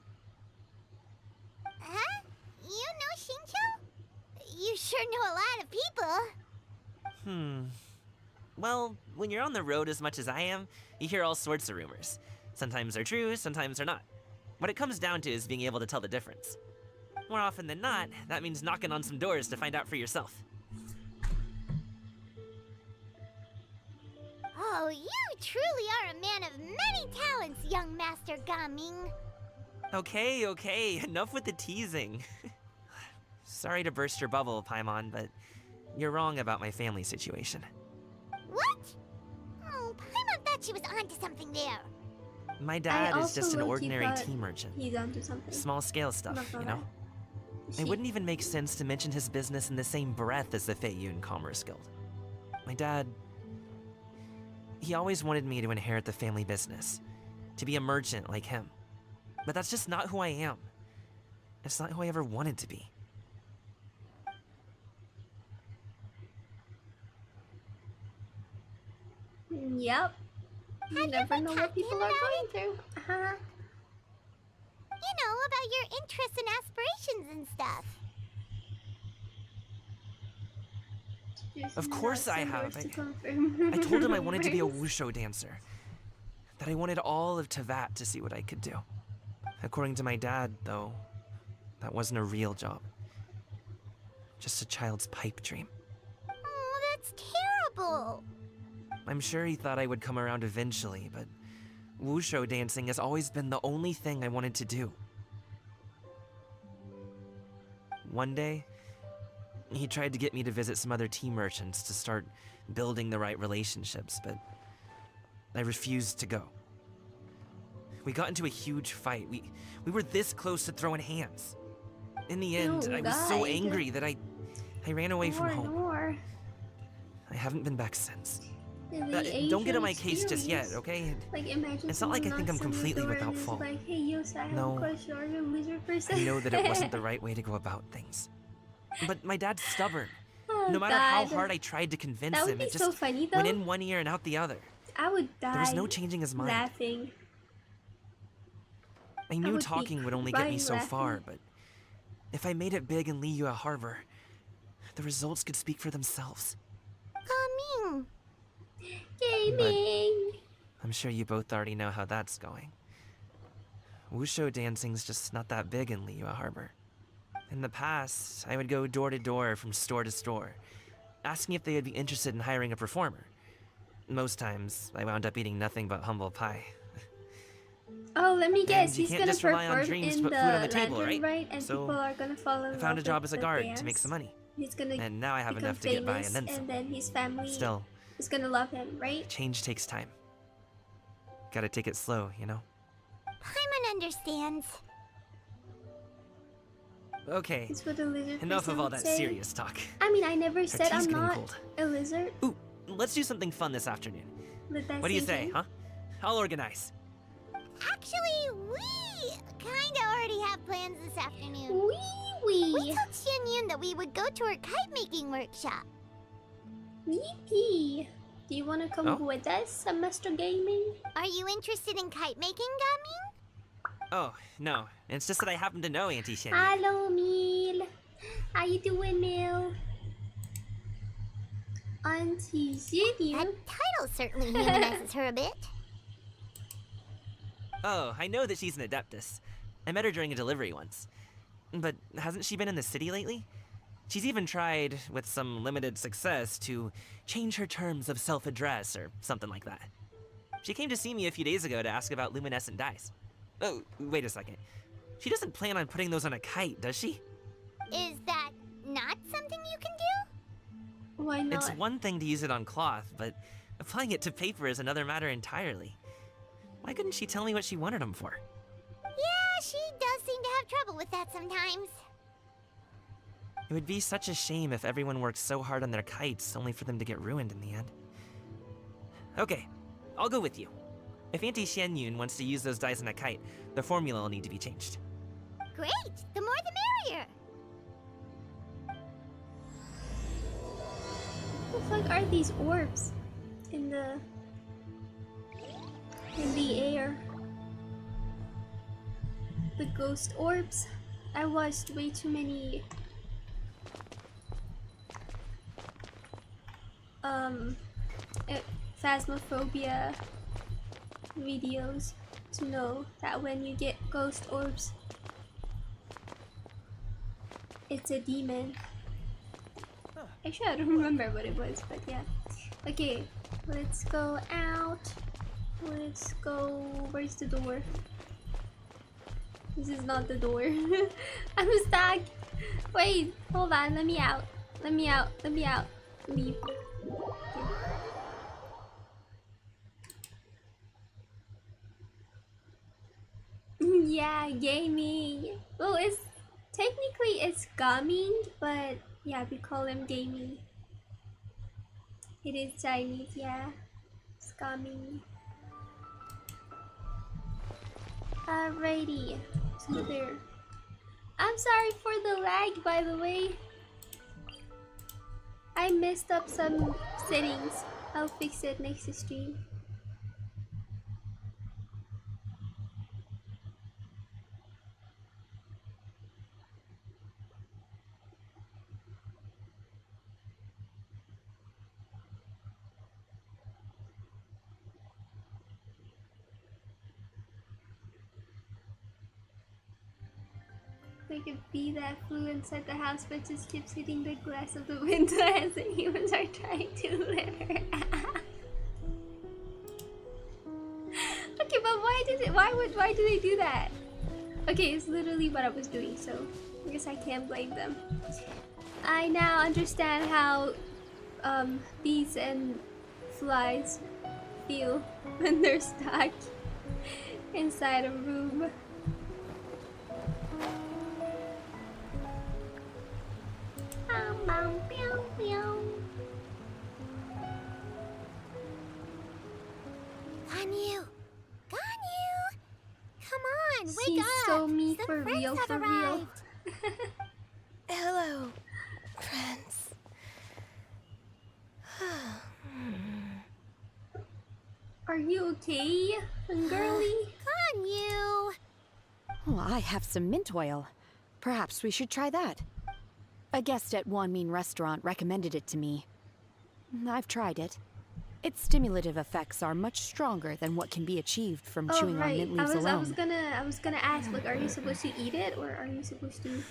Huh? You know Xingqiu? You sure know a lot of people. Well, when you're on the road as much as I am, you hear all sorts of rumors. Sometimes they're true, sometimes they're not. What it comes down to is being able to tell the difference. More often than not, that means knocking on some doors to find out for yourself. Oh, you truly are a man of many talents, young Master Gaming. Okay, enough with the teasing. Sorry to burst your bubble, Paimon, but you're wrong about my family situation. What? Oh, Paimon thought she was onto something there. My dad is just an low-key ordinary thought tea merchant. He's onto something. Small scale stuff, Not you gonna know? lie. It wouldn't even make sense to mention his business in the same breath as the Feiyun Commerce Guild. My dad... he always wanted me to inherit the family business, to be a merchant like him. But that's just not who I am. It's not who I ever wanted to be. Yep. You never know what people are going through. You know, about your interests and aspirations and stuff. Of course I have. To confirm. I told him I wanted to be a wushu dancer. That I wanted all of Tevat to see what I could do. According to my dad, though, that wasn't a real job. Just a child's pipe dream. Oh, that's terrible. I'm sure he thought I would come around eventually, but wushu dancing has always been the only thing I wanted to do. One day, he tried to get me to visit some other tea merchants to start building the right relationships, but I refused to go. We got into a huge fight. We were this close to throwing hands. In the end, I was so angry that I ran away from home. I haven't been back since. Don't get on my case just yet, okay? Like, imagine it's not like I think I'm completely without fault. Like, hey, Yosa, No, you're a lizard person. I know that it wasn't the right way to go about things. But my dad's stubborn. Oh, no matter how hard I tried to convince that would him, be it just so funny, though. went in one ear and out the other. I would die. There was no changing his mind. Laughing. I knew talking would only get me so far, but if I made it big in Liyue Harbor, the results could speak for themselves. Coming. Gaming. I'm sure you both already know how that's going. Wushu dancing's just not that big in Liyue Harbor. In the past, I would go door to door from store to store, asking if they would be interested in hiring a performer. Most times, I wound up eating nothing but humble pie. Oh, let me guess. You He's can't gonna just rely on perform dreams in to the put food on the table, lantern, right? And So, people are gonna fall in love. I found a job with as a the guard dance. to make some money. He's gonna And now I have become enough to get by famous, and then some. then his family Still, is gonna love him, right? change takes time. Gotta take it slow, you know? Paimon understands. Okay, That's what a lizard enough person of all would that say. serious talk. I mean, I never Our said tea's I'm getting not cold. a lizard. Ooh, let's do something fun this afternoon. What do you say, huh? I'll organize. Actually, we kinda already have plans this afternoon. We told Xianyun that we would go to her kite making workshop. YIPPEE. Do you want to come with us, Mr. Gaming? Are you interested in kite making, Gaming? Oh, no. It's just that I happen to know Auntie Shen. Hello, Mil. How you doing, Mil? Auntie Xianyun. That title certainly humanizes her a bit. Oh, I know that she's an adeptus. I met her during a delivery once. But hasn't she been in the city lately? She's even tried, with some limited success, to change her terms of self-address or something like that. She came to see me a few days ago to ask about luminescent dyes. Oh, wait a second. She doesn't plan on putting those on a kite, does she? Is that not something you can do? Why not? It's one thing to use it on cloth, but applying it to paper is another matter entirely. Why couldn't she tell me what she wanted them for? Yeah, she does seem to have trouble with that sometimes. It would be such a shame if everyone worked so hard on their kites only for them to get ruined in the end. Okay, I'll go with you. If Auntie Xianyun wants to use those dyes on a kite, the formula will need to be changed. Great! The more the merrier! What the fuck are these orbs in the air? The ghost orbs? I watched way too many phasmophobia videos to know that when you get ghost orbs, it's a demon. Actually, I don't remember what it was, but yeah. Okay, let's go out. Let's go. Where's the door? This is not the door. I'm stuck. Wait, hold on. Let me out. Let me out. Let me out. Leave. Okay. Yeah, gaming. Well, it's gaming, but yeah, we call him gaming. It is Chinese, yeah. It's gaming. Alrighty, so there. I'm sorry for the lag, by the way. I messed up some settings. I'll fix it next stream. Like a bee that flew inside the house but just keeps hitting the glass of the window as the humans are trying to let her out. Okay, but why do they do that? Okay, it's literally what I was doing, so I guess I can't blame them. I now understand how bees and flies feel when they're stuck inside a room. Ganyu! Ganyu! Come on, wake She's up! so me Some for friends real, have for real. arrived. Hello, friends. Are you okay, girly? Ganyu! Oh, I have some mint oil. Perhaps we should try that. A guest at Wanmin restaurant recommended it to me. I've tried it. Its stimulative effects are much stronger than what can be achieved from Oh, chewing on right. mint leaves alone. I was gonna ask, like, are you supposed to eat it or are you supposed to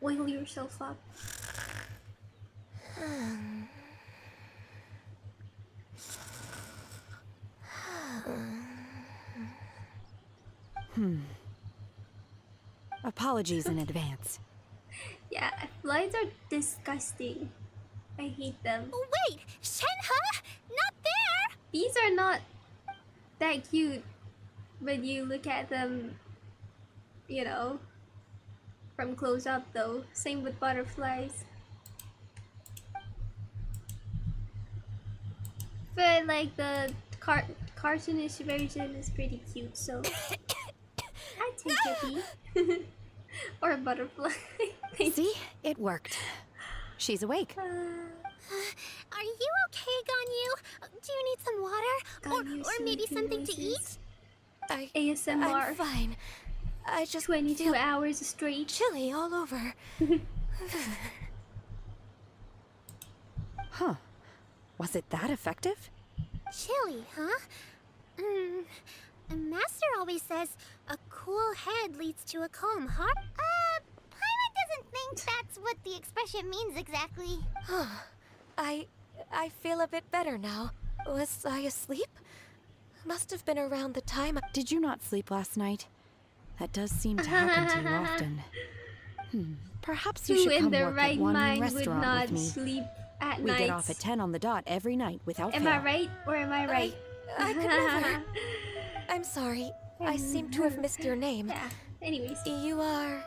oil yourself up? Apologies in advance. Yeah, flies are disgusting. I hate them. Oh, wait! Shenhe! Not there! Bees are not that cute when you look at them, you know, from close up though. Same with butterflies. But like the cartoonish version is pretty cute, so I take a bee. Or a butterfly. See? It worked. She's awake. Are you okay, Ganyu? Do you need some water? Or maybe something to eat? ASMR. I'm fine. I just 22 feel hours straight. chilly all over. Huh. Was it that effective? Chilly, huh? Master always says a cool head leads to a calm heart. Paimon doesn't think that's what the expression means exactly. I feel a bit better now. Was I asleep? Must have been around the time. Did you not sleep last night? That does seem to happen to you often. Perhaps you Who should in come their work right at Wanmin mind would restaurant not with me. sleep at We night? get off at 10 on the dot every night without Am fail. I right or am I right? I could never. I'm sorry. I seem to have missed your name. Yeah. Anyways. You are...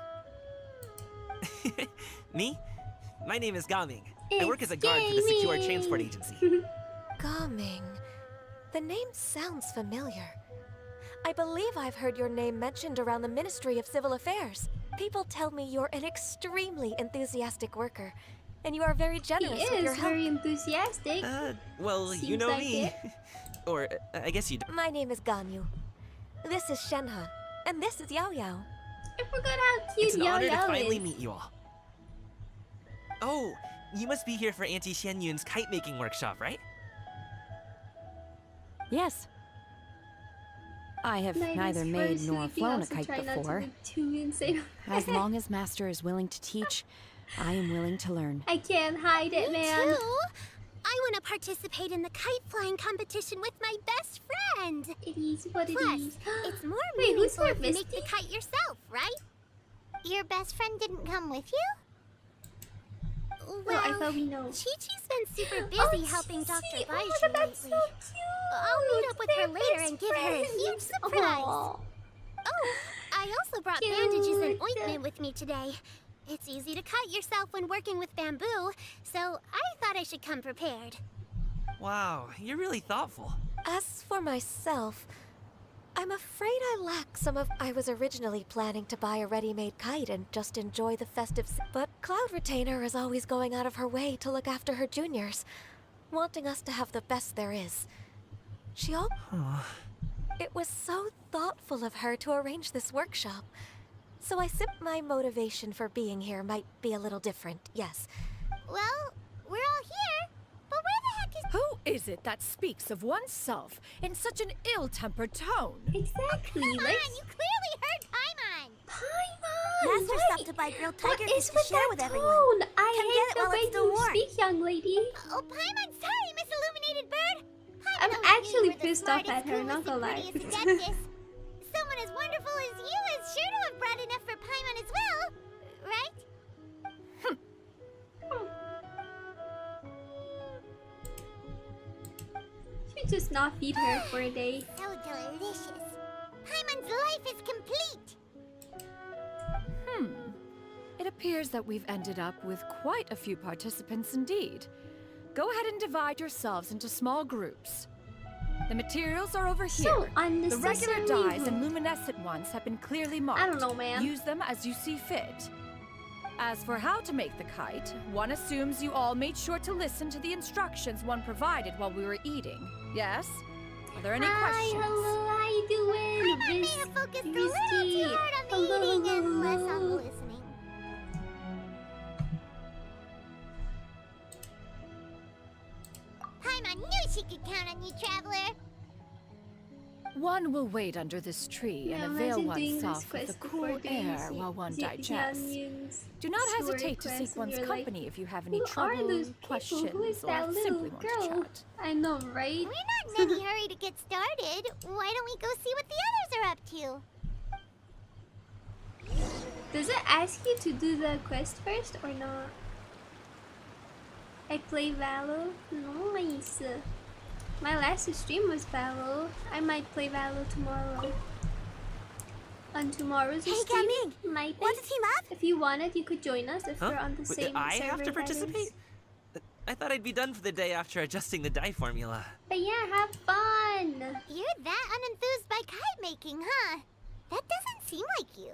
Me? My name is Gaming. I work as a guard for the Secure Transport Agency. Gaming. The name sounds familiar. I believe I've heard your name mentioned around the Ministry of Civil Affairs. People tell me you're an extremely enthusiastic worker, and you are very generous with your He is help. very enthusiastic. Well, you Seems know like me. it. Or, I guess you do. My name is Ganyu. This is Shenhe, and this is Yao Yao. I forgot how cute It's an Yao honor to Yao finally is. meet you all. Oh, you must be here for Auntie Shen Yun's kite making workshop, right? Yes. I have Mine is neither for made nor sleeping. flown a Also kite try not to before. be too insane. As long as Master is willing to teach, I am willing to learn. I can't hide it, Me man. too. I want to participate in the kite flying competition with my best friend. It is what it Plus, is. it's more Wait, who's meaningful her if you make the bestie? kite yourself, right? Your best friend didn't come with you? No, I thought we know. Chi-Chi's been super busy Oh, helping Chi-Chi. Dr. Oh, Baizhu that's lately. so cute. I'll meet up with her They're later best and give her a huge friends. surprise. Aw. Oh, I also brought bandages and Cute. ointment with me today. It's easy to cut yourself when working with bamboo, so I thought I should come prepared. Wow, you're really thoughtful. As for myself, I'm afraid I lack some of... I was originally planning to buy a ready-made kite and just enjoy the festive... But Cloud Retainer is always going out of her way to look after her juniors, wanting us to have the best there is. She all... It was so thoughtful of her to arrange this workshop. So my motivation for being here might be a little different, yes. Well, we're all here, but where the heck is... Who is it that speaks of oneself in such an ill-tempered tone? Exactly. Come on, Let's... you clearly heard Paimon! Master what? stopped to buy grilled What tiger is fish to with share that with tone? everyone. I Come hate get it the while way it's still you warm. speak, young lady. Oh, Paimon, sorry, Miss Illuminated Bird. I'm Paimon always knew you actually were the pissed off smartest, at her, not coolest, gonna and lie. prettiest adeptus. Someone as wonderful as you is sure to have brought enough for Paimon as well, right? Should just not feed her for a day. So delicious. Paimon's life is complete. It appears that we've ended up with quite a few participants indeed. Go ahead and divide yourselves into small groups. The materials are over here. So The regular unnecessarily dyes and rude. luminescent ones have been clearly marked. I don't know, man. Use them as you see fit. As for how to make the kite, one assumes you all made sure to listen to the instructions one provided while we were eating. Yes? Are there any questions? Hello, how you doing? Paimon may have focused a little too hard on the eating and less on the listening. Paimon knew she could count on you, Traveler. One will wait under this tree Yeah, and avail imagine doing this oneself with the quest cool before doing air while one digests. onions, Do not sword hesitate to quest, seek and one's you're like, company if you have any who are trouble, those people? questions, Who is or that simply little want to girl? chat. I know, right? We're not in any hurry to get started. Why don't we go see what the others are up to? Does it ask you to do the quest first or not? I play Valo. Nice. My last stream was Valo. I might play Valo tomorrow. On tomorrow's Hey, stream, Gaming! might be. Want to team up? If you wanted, you could join us if Huh? we're on the Wait, same I server. have to that participate? is. I thought I'd be done for the day after adjusting the dye formula. But yeah, have fun. You're that unenthused by kite making, huh? That doesn't seem like you.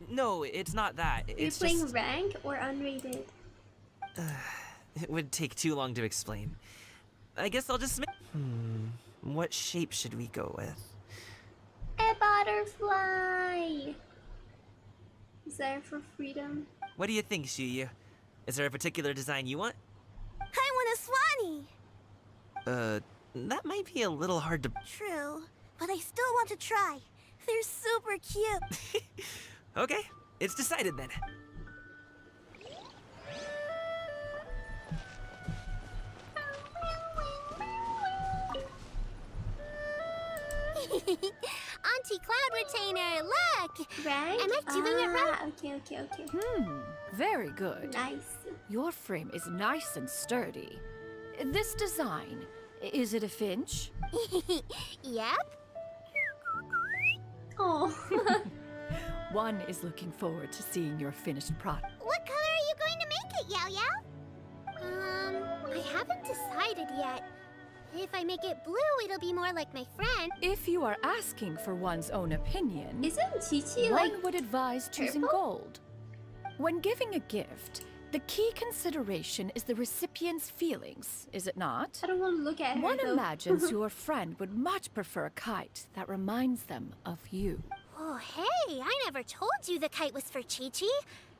No, it's not that. You're It's playing just... rank or unrated? It would take too long to explain. I guess I'll just... What shape should we go with? A butterfly. Desire for freedom. What do you think, Shuyu? Is there a particular design you want? I want a swanee. That might be a little hard to... True, but I still want to try. They're super cute. Okay, it's decided then. Auntie Cloud Retainer, look! Right? Am I doing it right? Okay. Very good. Nice. Your frame is nice and sturdy. This design, is it a finch? Yep. Oh. One is looking forward to seeing your finished product. What color are you going to make it, Yao Yao? I haven't decided yet. If I make it blue, it'll be more like my friend. If you are asking for one's own opinion, Isn't Chi-Chi one like would advise choosing purple? gold. When giving a gift, the key consideration is the recipient's feelings, is it not? I don't want to look at her One though. imagines your friend would much prefer a kite that reminds them of you. Oh, hey, I never told you the kite was for Chi-Chi.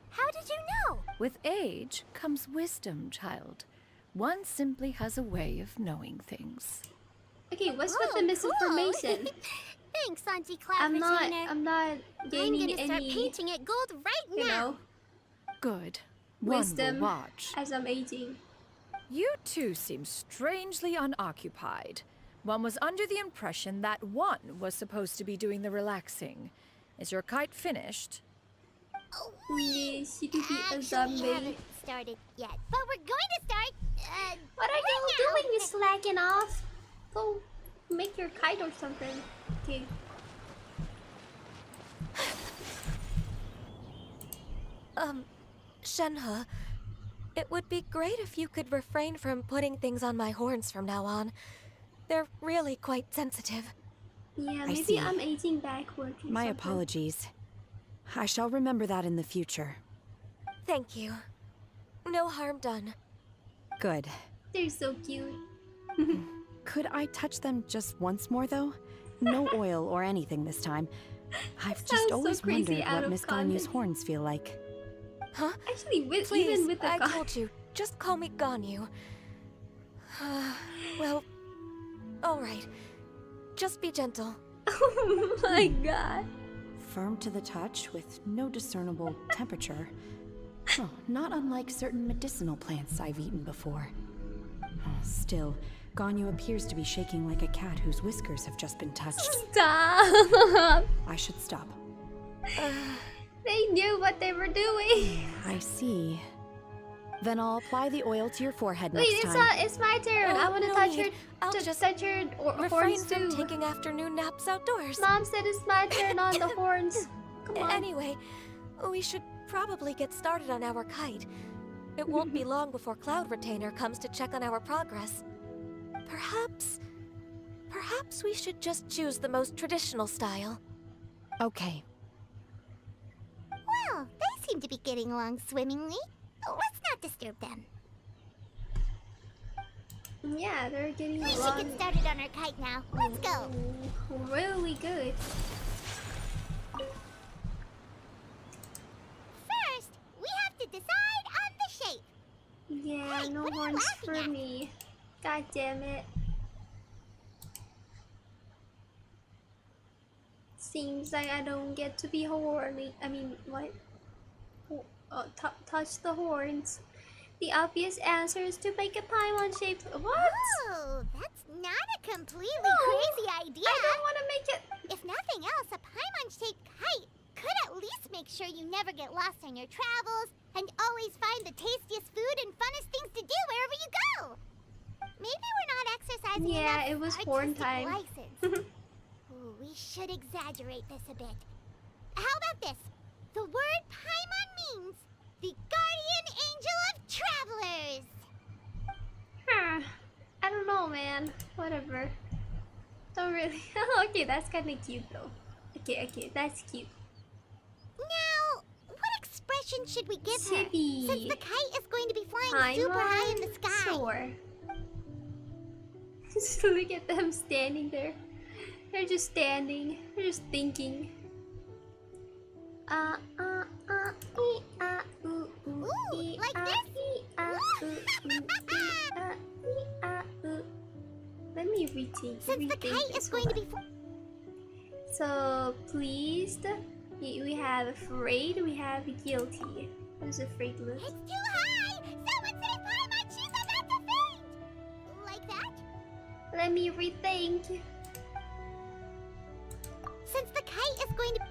How did you know? With age comes wisdom, child. One simply has a way of knowing things. Okay, what's with the Cool. misinformation? Thanks, Auntie Cloud I'm not Retainer. gaining I'm gonna start any, painting it gold right you now. know, Good. wisdom One will watch. as I'm aging. You two seem strangely unoccupied. One was under the impression that one was supposed to be doing the relaxing. Is your kite finished? Yeah, she could be a Actually, zombie. haven't started yet, but we're going to start. What are you doing? You slacking off? Go make your kite or something. Okay. Shenhe, it would be great if you could refrain from putting things on my horns from now on. They're really quite sensitive. Yeah, I maybe see. I'm aging backwards. or My something. apologies. I shall remember that in the future. Thank you. No harm done. Good. They're so cute. Could I touch them just once more, though? No oil or anything this time. I've Sounds just so always crazy wondered out what of Miss Ganyu's context. horns feel like. Huh? Actually, with Please, even with the I con- told you. Just call me Ganyu. Well, all right. Just be gentle. Oh my god. Firm to the touch with no discernible temperature. Oh, not unlike certain medicinal plants I've eaten before. Oh, still, Ganyu appears to be shaking like a cat whose whiskers have just been touched. Stop! I should stop. They knew what they were doing. I see. Then I'll apply the oil to your forehead Wait, next time. it's my turn. Oh, I want to no touch need. your, I'll to just touch your refrain horns from too. taking afternoon naps outdoors. Mom said it's my turn on the horns. Come on. Anyway, we should probably get started on our kite. It won't be long before Cloud Retainer comes to check on our progress. Perhaps we should just choose the most traditional style. Okay. Well, they seem to be getting along swimmingly. Let's not disturb them. Yeah, they're getting We should along get started on our kite now. Let's go. really good. First, we have to decide on the shape. Yeah, Hey, no what are you horns laughing for at? me. God damn it. Seems like I don't get to be horny. I mean, what? Touch the horns. The obvious answer is to make a Paimon shaped. What? Oh, that's not a completely crazy idea. I don't want to make it. If nothing else, a Paimon-shaped kite could at least make sure you never get lost on your travels and always find the tastiest food and funnest things to do wherever you go. Maybe we're not exercising Yeah, enough it was horn artistic time. license. Ooh, we should exaggerate this a bit. How about this? The word Paimon means the guardian angel of travelers. Huh. I don't know, man. Whatever. Don't really. Okay, that's kind of cute though. Okay, that's cute. Now, what expression should we give her? Chibi. Since the kite is going to be flying super high in the sky. Sure. Just look at them standing there. They're just standing. They're just thinking. Ooh, like this? Let me retake. Since the kite is going to be So pleased. We have afraid. We have guilty. What does afraid look? It's too high! Someone say Paimon, she's about to faint! Like that? Let me rethink. Since the kite is going to...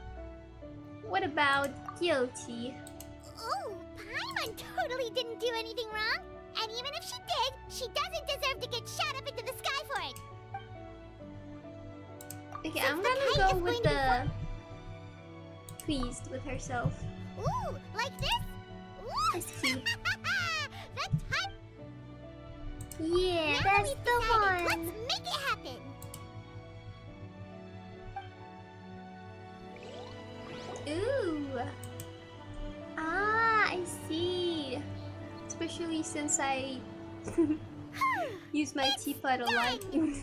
What about guilty? Ooh, Paimon totally didn't do anything wrong. And even if she did, she doesn't deserve to get shot up into the sky for it. Okay, Since I'm the gonna kite go is with going to the pleased with herself. Ooh, like this? Ooh. That's cute. The time... Yeah, Now that's we've the decided, one. let's make it happen. Ooh. I see. Especially since I use my teapot a lot. Paimon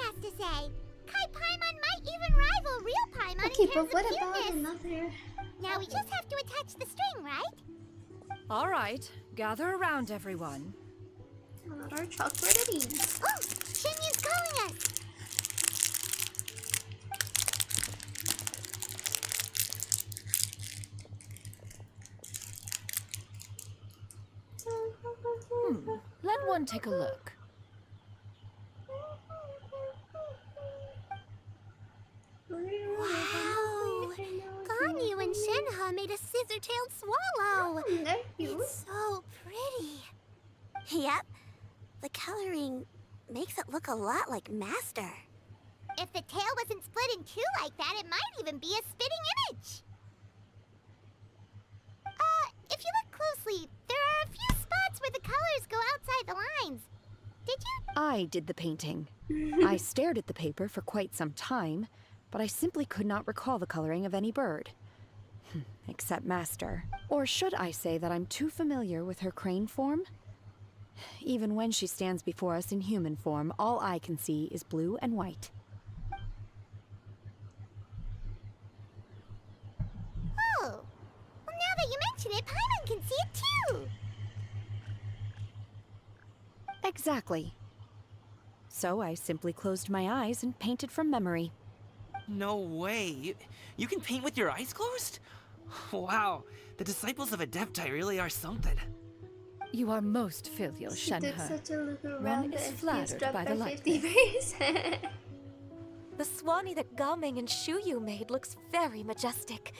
has to say. Kai Paimon might even rival real Paimon Okay, in terms but what of about cuteness. another? Now we just have to attach the string, right? All right, gather around, everyone. Our chocolate. Oh, Shinyu's calling us. Let one take a look. Wow! Ganyu and Shenhe made a scissor-tailed swallow. They're cute. It's so pretty. Yep. The coloring makes it look a lot like Master. If the tail wasn't split in two like that, it might even be a spitting image. If you look closely, there are a few spots where the colors go outside the lines. Did you? I did the painting. I stared at the paper for quite some time, but I simply could not recall the coloring of any bird. Except Master. Or should I say that I'm too familiar with her crane form? Even when she stands before us in human form, all I can see is blue and white. Oh. Well, now that you mention it, Paimon can see it too. Exactly. So I simply closed my eyes and painted from memory. No way. You can paint with your eyes closed? Wow, the disciples of Adepti really are something. You are most filial, She took Shenhe. such a look One around is that FPS flattered dropped by by the 50%. The Swanee that Gaming and Shuyu made looks very majestic.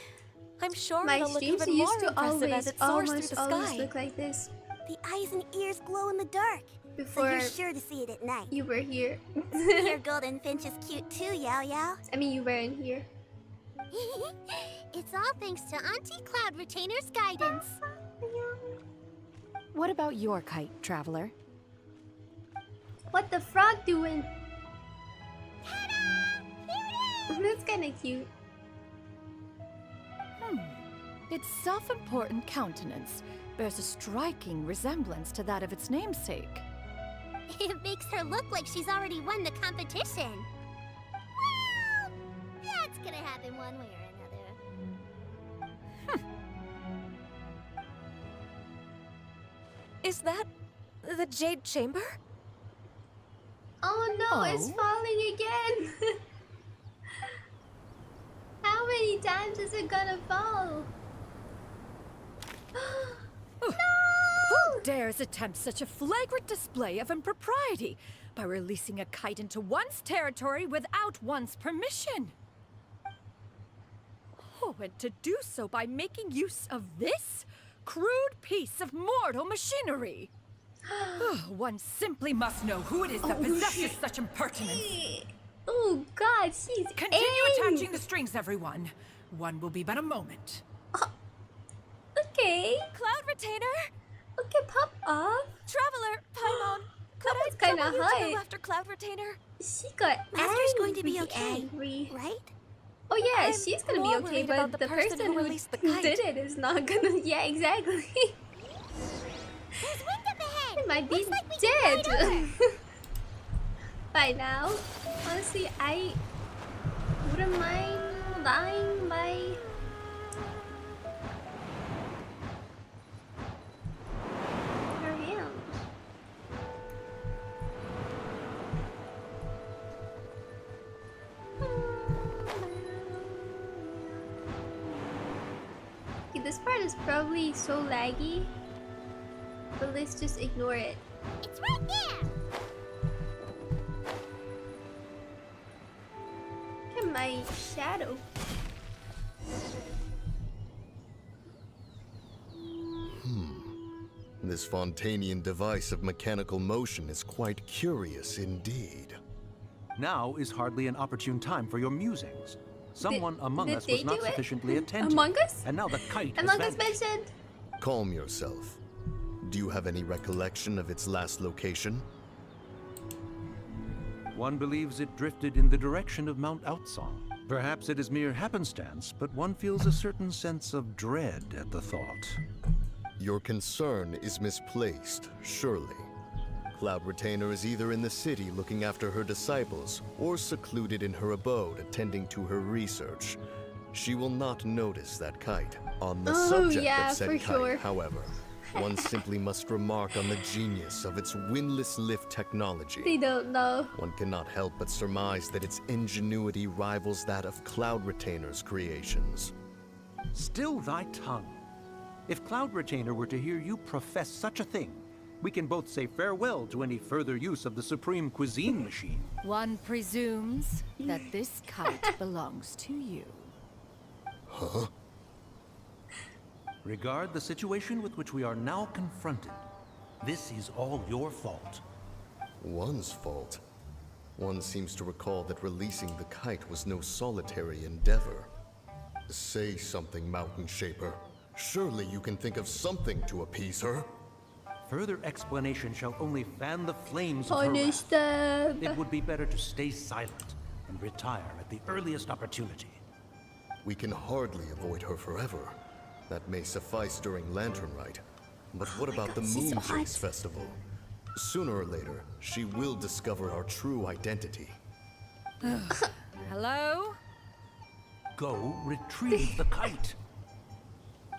I'm sure My it'll look streams even more used to impressive as it soars through the always sky. look like this The eyes and ears glow in the dark. before So you're sure to see it at night. you were here. Your golden finch is cute too, Yao Yao. I mean, you weren't here. It's all thanks to Auntie Cloud Retainer's guidance. What about your kite, Traveler? What the frog doing? That's kind of cute. Its self-important countenance bears a striking resemblance to that of its namesake. It makes her look like she's already won the competition. Well, that's gonna happen one way or another. Is that the Jade Chamber? Oh no, it's falling again. How many times is it gonna fall? Who dares attempt such a flagrant display of impropriety by releasing a kite into one's territory without one's permission? Oh, and to do so by making use of this crude piece of mortal machinery. One simply must know who it is that possesses such impertinence. Oh god, she's Continue angry. attaching the strings, everyone. One will be but a moment. Okay. Cloud Retainer! Okay, pop off. Traveler, Paimon, could That I was kinda trouble you to high. go after Cloud Retainer? She got Master's going to be angry, okay, angry. right? Oh yeah, I'm she's gonna be more okay, worried but about the the person person who who released the kite. did it is not gonna. Yeah, exactly. There's wind up ahead. It might be Looks like we can dead ride over. by now. Honestly, I wouldn't mind dying by. Her hand. Okay, this part is probably so laggy, but let's just ignore it. It's right there. Look at my shadow. This Fontanian device of mechanical motion is quite curious indeed. Now is hardly an opportune time for your musings. Someone among did us they was not do it? sufficiently attentive. Among Us? And now the kite has Among Us vanished. mentioned. Calm yourself. Do you have any recollection of its last location? One believes it drifted in the direction of Mount Outsong. Perhaps it is mere happenstance, but one feels a certain sense of dread at the thought. Your concern is misplaced, surely. Cloud Retainer is either in the city looking after her disciples, or secluded in her abode attending to her research. She will not notice that kite. On the subject yeah, of said for kite, sure. however, one simply must remark on the genius of its windless lift technology. They don't know. One cannot help but surmise that its ingenuity rivals that of Cloud Retainer's creations. Still thy tongue. If Cloud Retainer were to hear you profess such a thing, we can both say farewell to any further use of the Supreme Cuisine Machine. One presumes that this kite belongs to you. Huh? Regard the situation with which we are now confronted. This is all your fault. One's fault? One seems to recall that releasing the kite was no solitary endeavor. Say something, Mountain Shaper. Surely you can think of something to appease her. Further explanation shall only fan the flames of her Punish wrath. them. It would be better to stay silent and retire at the earliest opportunity. We can hardly avoid her forever. That may suffice during Lantern Rite. But what about the she's so Moon hot. Chase Festival? Sooner or later, she will discover our true identity. Hello? Go retrieve the kite.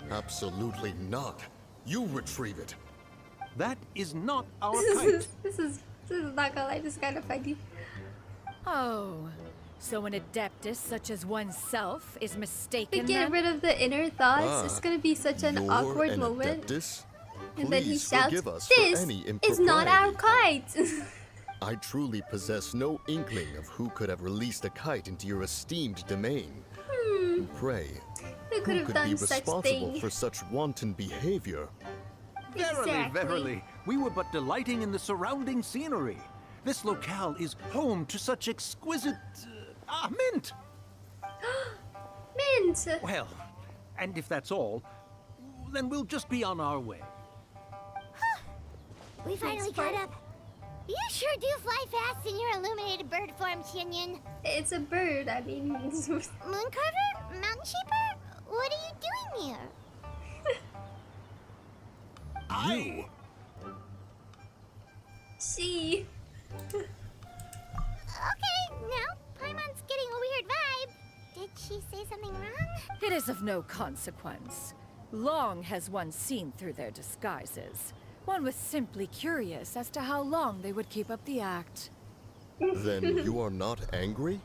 Absolutely not. You retrieve it. That is not our This kite. is not gonna lie, this is kind of funny. Oh, So an adeptus such as oneself is mistaken To get then? rid of the inner thoughts, it's gonna be such an You're awkward an moment. adeptus? And then he Please shouts, forgive us for "This any is not our impropriety." kite!" I truly possess no inkling of who could have released a kite into your esteemed domain. Pray, Who could who have could done be such responsible thing? for such wanton behavior? Verily, Exactly. verily, we were but delighting in the surrounding scenery. This locale is home to such exquisite... mint! Mint! Well, and if that's all, then we'll just be on our way. We finally caught up. You sure do fly fast in your illuminated bird form, Shinyan. It's a bird, I mean. Mooncarver? Mountain Shaper? What are you doing here? You? She. Okay, now Paimon's getting a weird vibe. Did she say something wrong? It is of no consequence. Long has one seen through their disguises. One was simply curious as to how long they would keep up the act. Then you are not angry?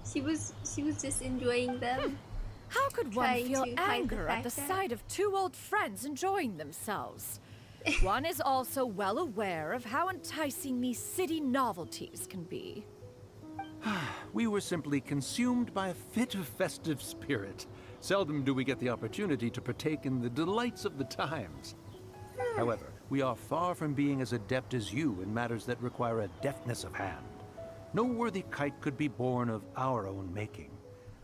She was just enjoying them. How could one Trying feel to hide the anger at the fact that- sight of two old friends enjoying themselves? One is also well aware of how enticing these city novelties can be. We were simply consumed by a fit of festive spirit. Seldom do we get the opportunity to partake in the delights of the times. However, we are far from being as adept as you in matters that require a deftness of hand. No worthy kite could be born of our own making.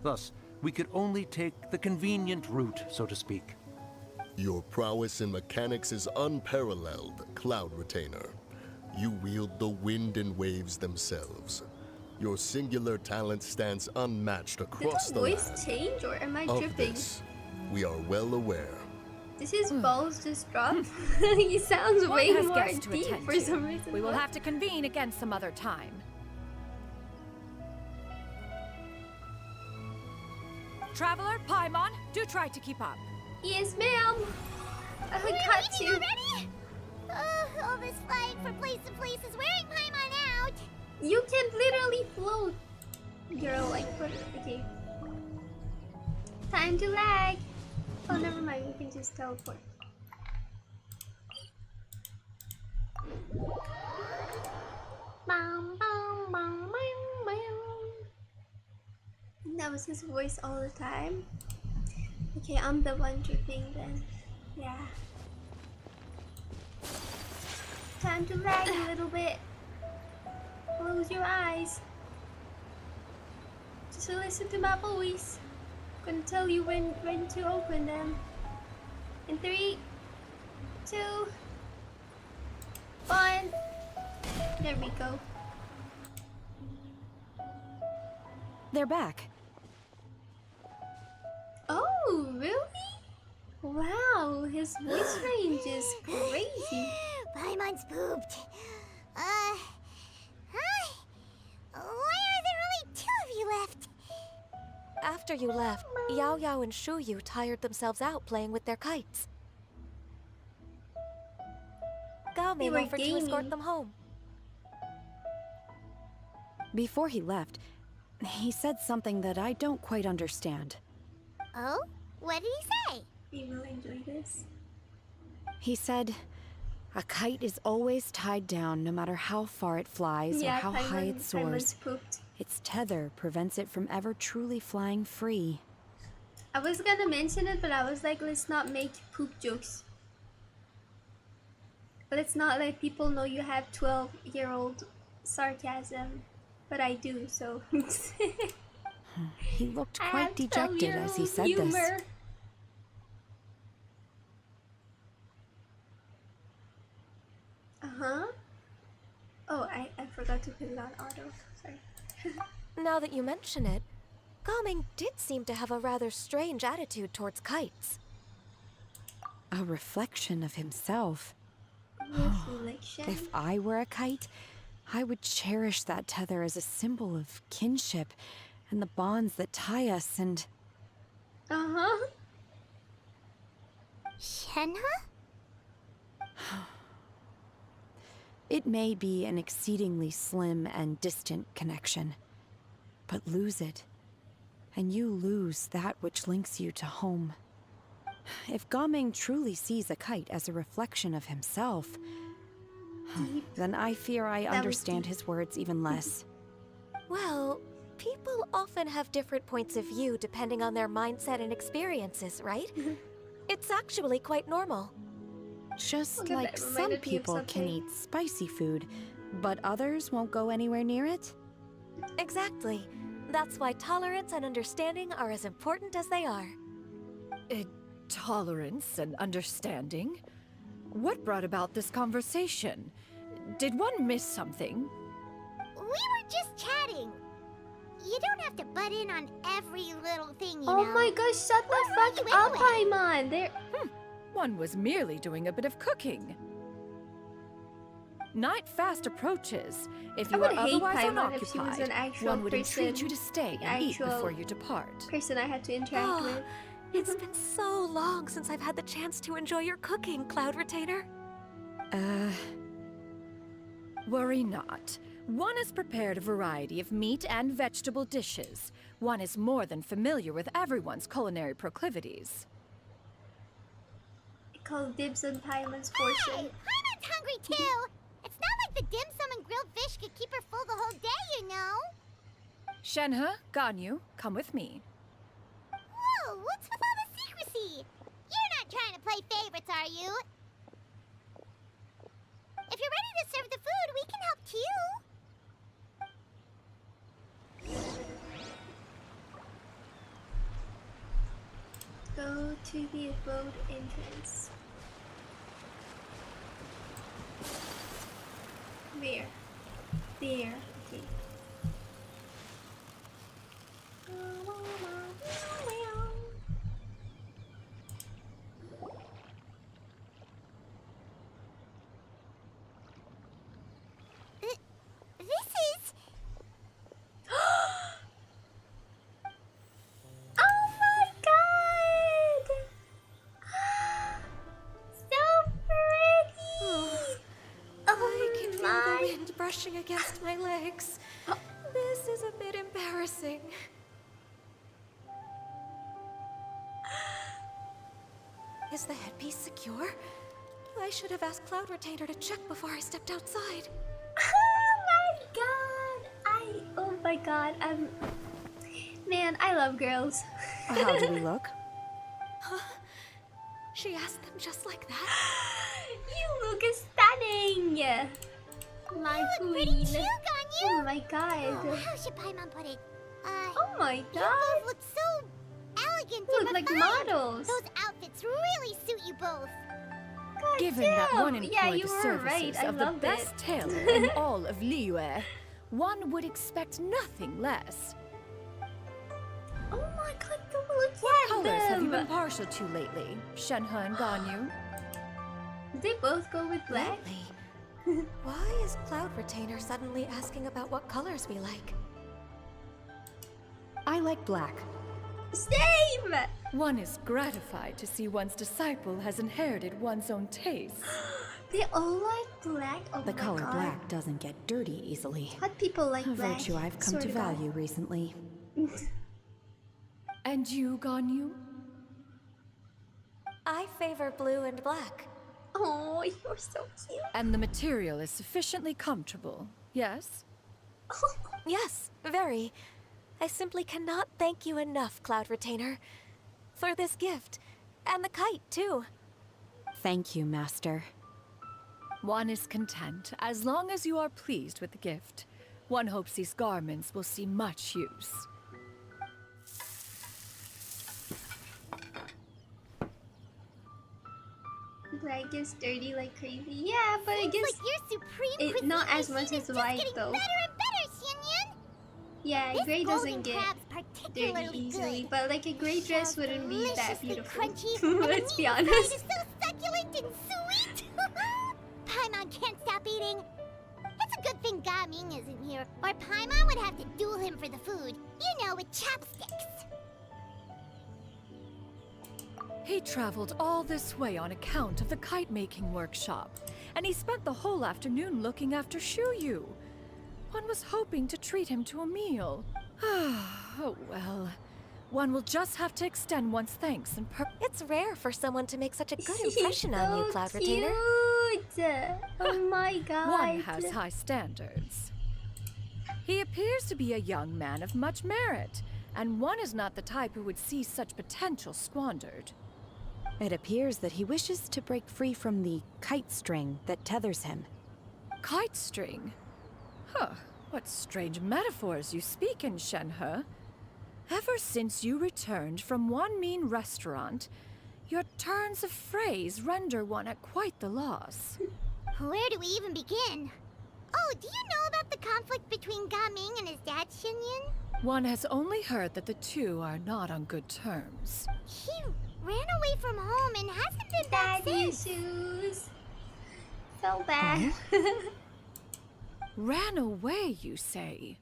Thus, we could only take the convenient route, so to speak. Your prowess in mechanics is unparalleled, Cloud Retainer. You wield the wind and waves themselves. Your singular talent stands unmatched Did across the the voice land. change or am I Of tripping? this, we are well aware. Did his balls just drop? He sounds One way has more guests to deep attend for to. some reason. We will What? have to convene again some other time. Traveler, Paimon, do try to keep up. Yes, ma'am. I We're got leaving you. already? All this flying from place to place is wearing Paimon out. You can literally float. Girl, like, what? Okay. Time to lag. Oh, never mind. We can just teleport. Bum, bum, bum, bum, bum. That was his voice all the time. Okay, I'm the one tripping then. Yeah. Time to lag a little bit. Close your eyes. Just listen to my voice. Gonna tell you when to open them. In 3, 2, 1. There we go. They're back. Oh, really? Wow, his voice range is crazy. Paimon's pooped. Hi. Why are there only 2 of you left? After you left, Yao Yao and Shu Yu tired themselves out playing with their kites. Gao They Ming were offered to escort gaming. them home. Before he left, he said something that I don't quite understand. Oh? What did he say? We will enjoy this. He said, a kite is always tied down no matter how far it flies or how high it soars. Paimon's pooped. Its tether prevents it from ever truly flying free. I was gonna mention it, but I was like, let's not make poop jokes. Let's not let people know you have 12-year-old sarcasm. But I do, so. He looked I have quite dejected as he 12-year-old said humor. this. Uh-huh. Oh, I forgot to put it on auto. Sorry. Now that you mention it, Gao Ming did seem to have a rather strange attitude towards kites. A reflection of himself. Reflection. If I were a kite, I would cherish that tether as a symbol of kinship and the bonds that tie us and... Uh-huh. Shenhe? It may be an exceedingly slim and distant connection, but lose it. And you lose that which links you to home. If Gaming truly sees a kite as a reflection of himself, then I fear I understand his words even less. Well, people often have different points of view depending on their mindset and experiences, right? It's actually quite normal. Just like some people can eat spicy food, but others won't go anywhere near it? Exactly. That's why tolerance and understanding are as important as they are. Tolerance and understanding? What brought about this conversation? Did one miss something? We were just chatting. You don't have to butt in on every little thing, you know. Oh my gosh, shut the fuck up, Paimon. There. One was merely doing a bit of cooking. Night fast approaches. If you are otherwise unoccupied, one would entreat you to stay and eat before you depart. Person I had to interact with. It's been so long since I've had the chance to enjoy your cooking, Cloud Retainer. Worry not. One has prepared a variety of meat and vegetable dishes. One is more than familiar with everyone's culinary proclivities. I call dibs on Paimon's portion. Hey, Paimon's hungry too! It's not like the dim sum and grilled fish could keep her full the whole day, you know? Shenhe, Ganyu, come with me. Whoa, what's with all the secrecy? You're not trying to play favorites, are you? If you're ready to serve the food, we can help too. Go to the abode entrance. Where? There. Okay. This is... Oh my god! So pretty! I can feel the wind brushing against my legs. This is a bit embarrassing. Is the headpiece secure? I should have asked Cloud Retainer to check before I stepped outside. Oh my god, Man, I love girls. How do we look? Huh? She asked them just like that? You look stunning! My queen. Pretty too, Ganyu. Oh my god. Oh, how should Paimon put it? Oh my god. You both look so elegant You and look like refined. models. Those outfits really suit you both. God Given damn. that one employed Yeah, you the were services right. I of the loved best it. tailor in all of Liyue, one would expect nothing less. Oh my god, look What at colors have you them. been partial to lately, Shenhe and Ganyu? They both go with black. Lately? Why is Cloud Retainer suddenly asking about what colors we like? I like black. Same! One is gratified to see one's disciple has inherited one's own taste. They all like black. Oh The my color god. black doesn't get dirty easily. Hot people like A black. virtue I've come Swear to God. value recently. And you, Ganyu? I favor blue and black. Oh, you're so cute. And the material is sufficiently comfortable, yes? Yes, very. I simply cannot thank you enough, Cloud Retainer, for this gift. And the kite, too. Thank you, Master. One is content, as long as you are pleased with the gift. One hopes these garments will see much use. Black gets dirty like crazy. Yeah, but it Seems gets like your supreme it, not cuisine as much machine as is white just though. getting better and better, Xianyun. Yeah, This gray golden doesn't get crab's dirty particularly easily, good. but like a gray dress Smells wouldn't be that deliciously beautiful. crunchy, and the Let's be meat inside honest. is so succulent and sweet. Paimon can't stop eating. It's a good thing Gaming isn't here, or Paimon would have to duel him for the food. You know, with chopsticks. He traveled all this way on account of the kite-making workshop, and he spent the whole afternoon looking after Shuyu. One was hoping to treat him to a meal. Oh well. One will just have to extend one's thanks and It's rare for someone to make such a good impression on you, Cloud Retainer. Oh my god. One has high standards. He appears to be a young man of much merit, and one is not the type who would see such potential squandered. It appears that he wishes to break free from the kite string that tethers him. Kite string? Huh, what strange metaphors you speak in, Shenhe. Ever since you returned from One Mean Restaurant, your turns of phrase render one at quite the loss. Where do we even begin? Oh, do you know about the conflict between Gaming and his dad, Xinyan? One has only heard that the two are not on good terms. He ran away from home and hasn't been back since. Issues. So bad. Ran away, you say?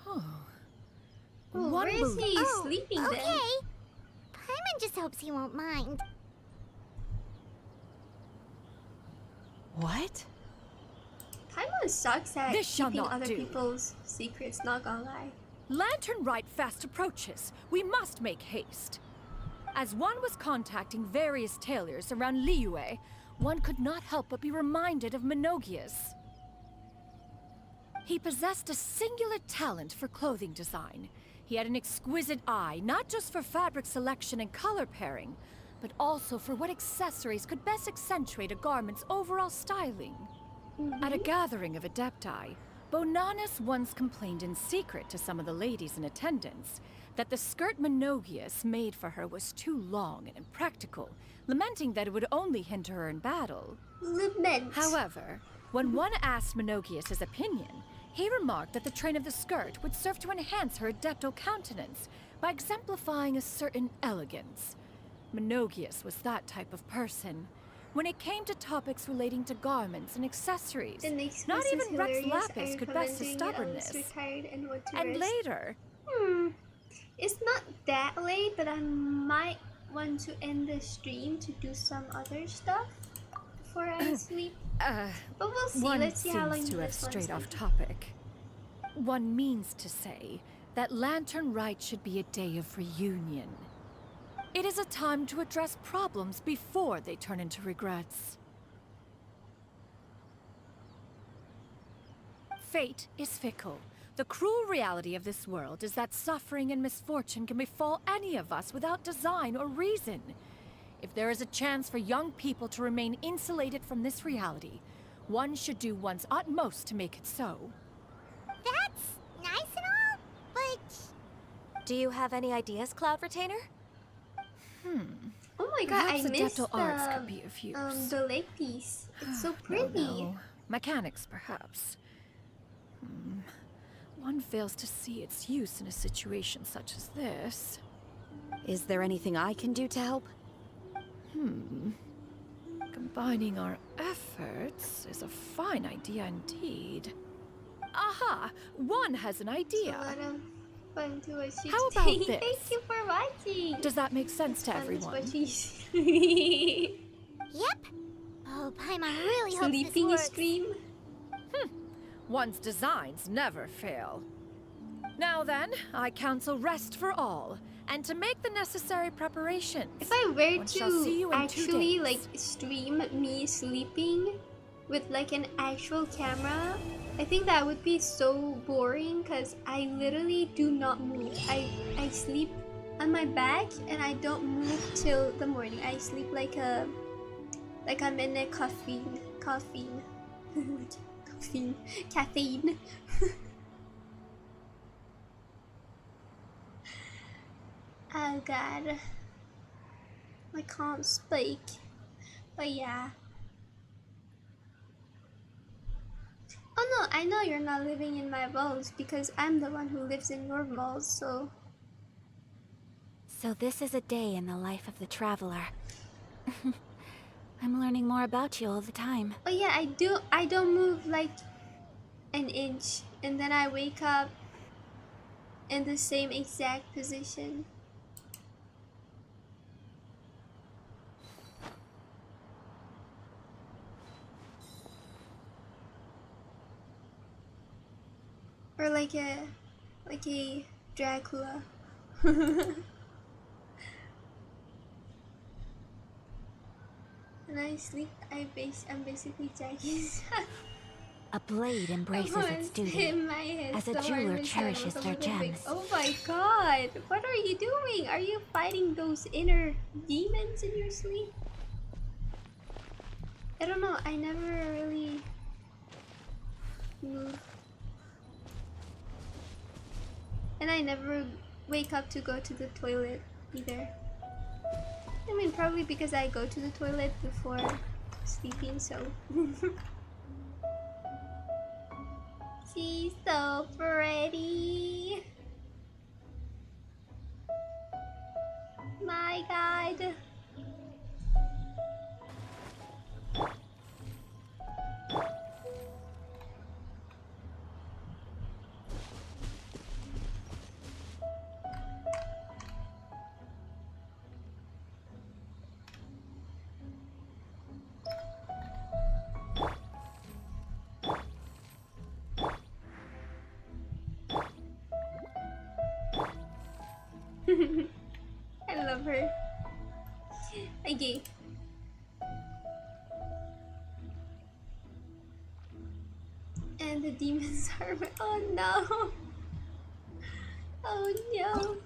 Huh. Oh, where is he sleeping okay. then? Paimon just hopes he won't mind. What? Paimon sucks at This shall keeping not other do. people's secrets, not gonna lie. Lantern Rite fast approaches. We must make haste. As one was contacting various tailors around Liyue, one could not help but be reminded of Menogias. He possessed a singular talent for clothing design. He had an exquisite eye, not just for fabric selection and color pairing, but also for what accessories could best accentuate a garment's overall styling. At a gathering of Adepti, Bonanis once complained in secret to some of the ladies in attendance that the skirt Menogias made for her was too long and impractical, lamenting that it would only hinder her in battle. Lament. However, when one asked Menogias his opinion, he remarked that the train of the skirt would serve to enhance her adeptal countenance by exemplifying a certain elegance. Menogias was that type of person. When it came to topics relating to garments and accessories, not even Rex Lapis could best his stubbornness. And later... It's not that late, but I might want to end the stream to do some other stuff before I sleep. But we'll see. One Let's see how long seems to have this one's strayed gonna off be. topic. One means to say that Lantern Rite should be a day of reunion. It is a time to address problems before they turn into regrets. Fate is fickle. The cruel reality of this world is that suffering and misfortune can befall any of us without design or reason. If there is a chance for young people to remain insulated from this reality, one should do one's utmost to make it so. That's nice and all, but... Do you have any ideas, Cloud Retainer? Oh my god, Perhaps I missed adeptal arts could be of use. the lake piece. It's so pretty. No. Mechanics, perhaps. One fails to see its use in a situation such as this. Is there anything I can do to help? Combining our efforts is a fine idea indeed. Aha! One has an idea. A lot of fun to watch you How today. about this? Thank you for watching. Does that make sense to everyone? Yep. Oh, Paimon really hopes this Sleeping works. stream. One's designs never fail. Now then, I counsel rest for all, and to make the necessary preparations. If I were One shall see you to in 2 actually days. like stream me sleeping with like an actual camera, I think that would be so boring because I literally do not move. I sleep on my back and I don't move till the morning. I sleep like I'm in a caffeine. Oh god, I can't speak, but yeah. Oh no, I know you're not living in my walls because I'm the one who lives in your walls, so... So this is a day in the life of the traveler. I'm learning more about you all the time. Oh yeah, I don't move like an inch and then I wake up in the same exact position. Or like Like a Dracula. When I sleep, I'm basically Jackie's. A blade embraces its duty, as a jeweler cherishes their gems. Oh my god! What are you doing? Are you fighting those inner demons in your sleep? I don't know, I never really move. And I never wake up to go to the toilet either. I mean, probably because I go to the toilet before sleeping, so. She's so pretty. My god. I love her. Okay. And the demons are. Oh no! Oh no!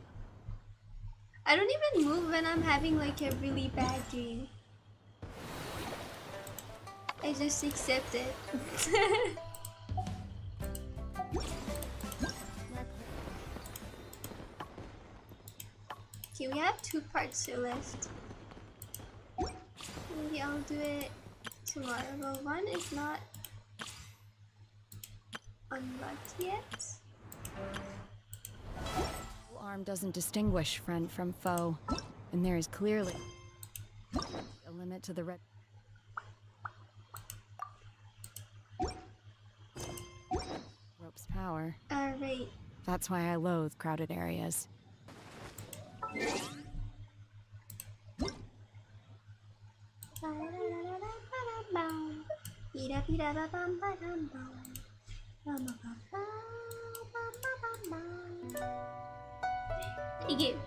I don't even move when I'm having like a really bad dream. I just accept it. Okay, we have 2 parts left. Maybe I'll do it tomorrow. Well, one is not unlocked yet. Arm doesn't distinguish friend from foe, and there is clearly a limit to the red. Rope's power. Alright. That's why I loathe crowded areas. Again.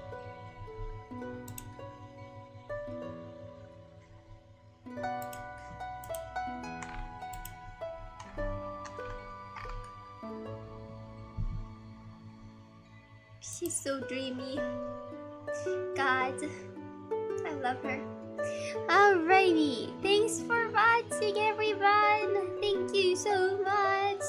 She's so dreamy. God, I love her. Alrighty, thanks for watching, everyone. Thank you so much.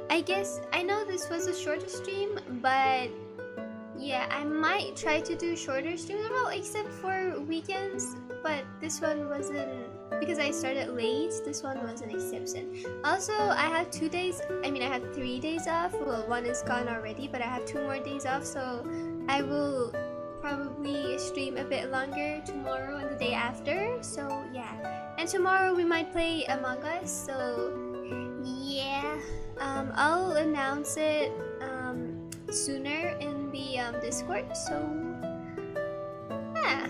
I guess I know this was a shorter stream, but yeah, I might try to do shorter streams, well, except for weekends. But this one wasn't, because I started late. This one was an exception. Also, I have 2 days. I mean, I have 3 days off. Well, one is gone already, but I have 2 more days off, so I will probably stream a bit longer tomorrow and the day after. So yeah, and tomorrow we might play Among Us. So yeah, I'll announce it sooner in the Discord. So yeah,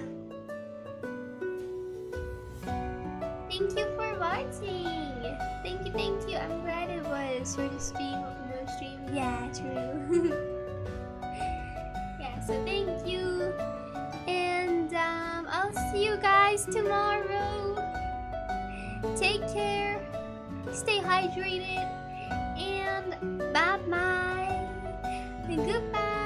thank you for watching. Thank you. I'm glad it was for the stream, no stream. Yeah, true. Yeah, so thank you, and I'll see you guys tomorrow. Take care, stay hydrated, and bye bye and goodbye.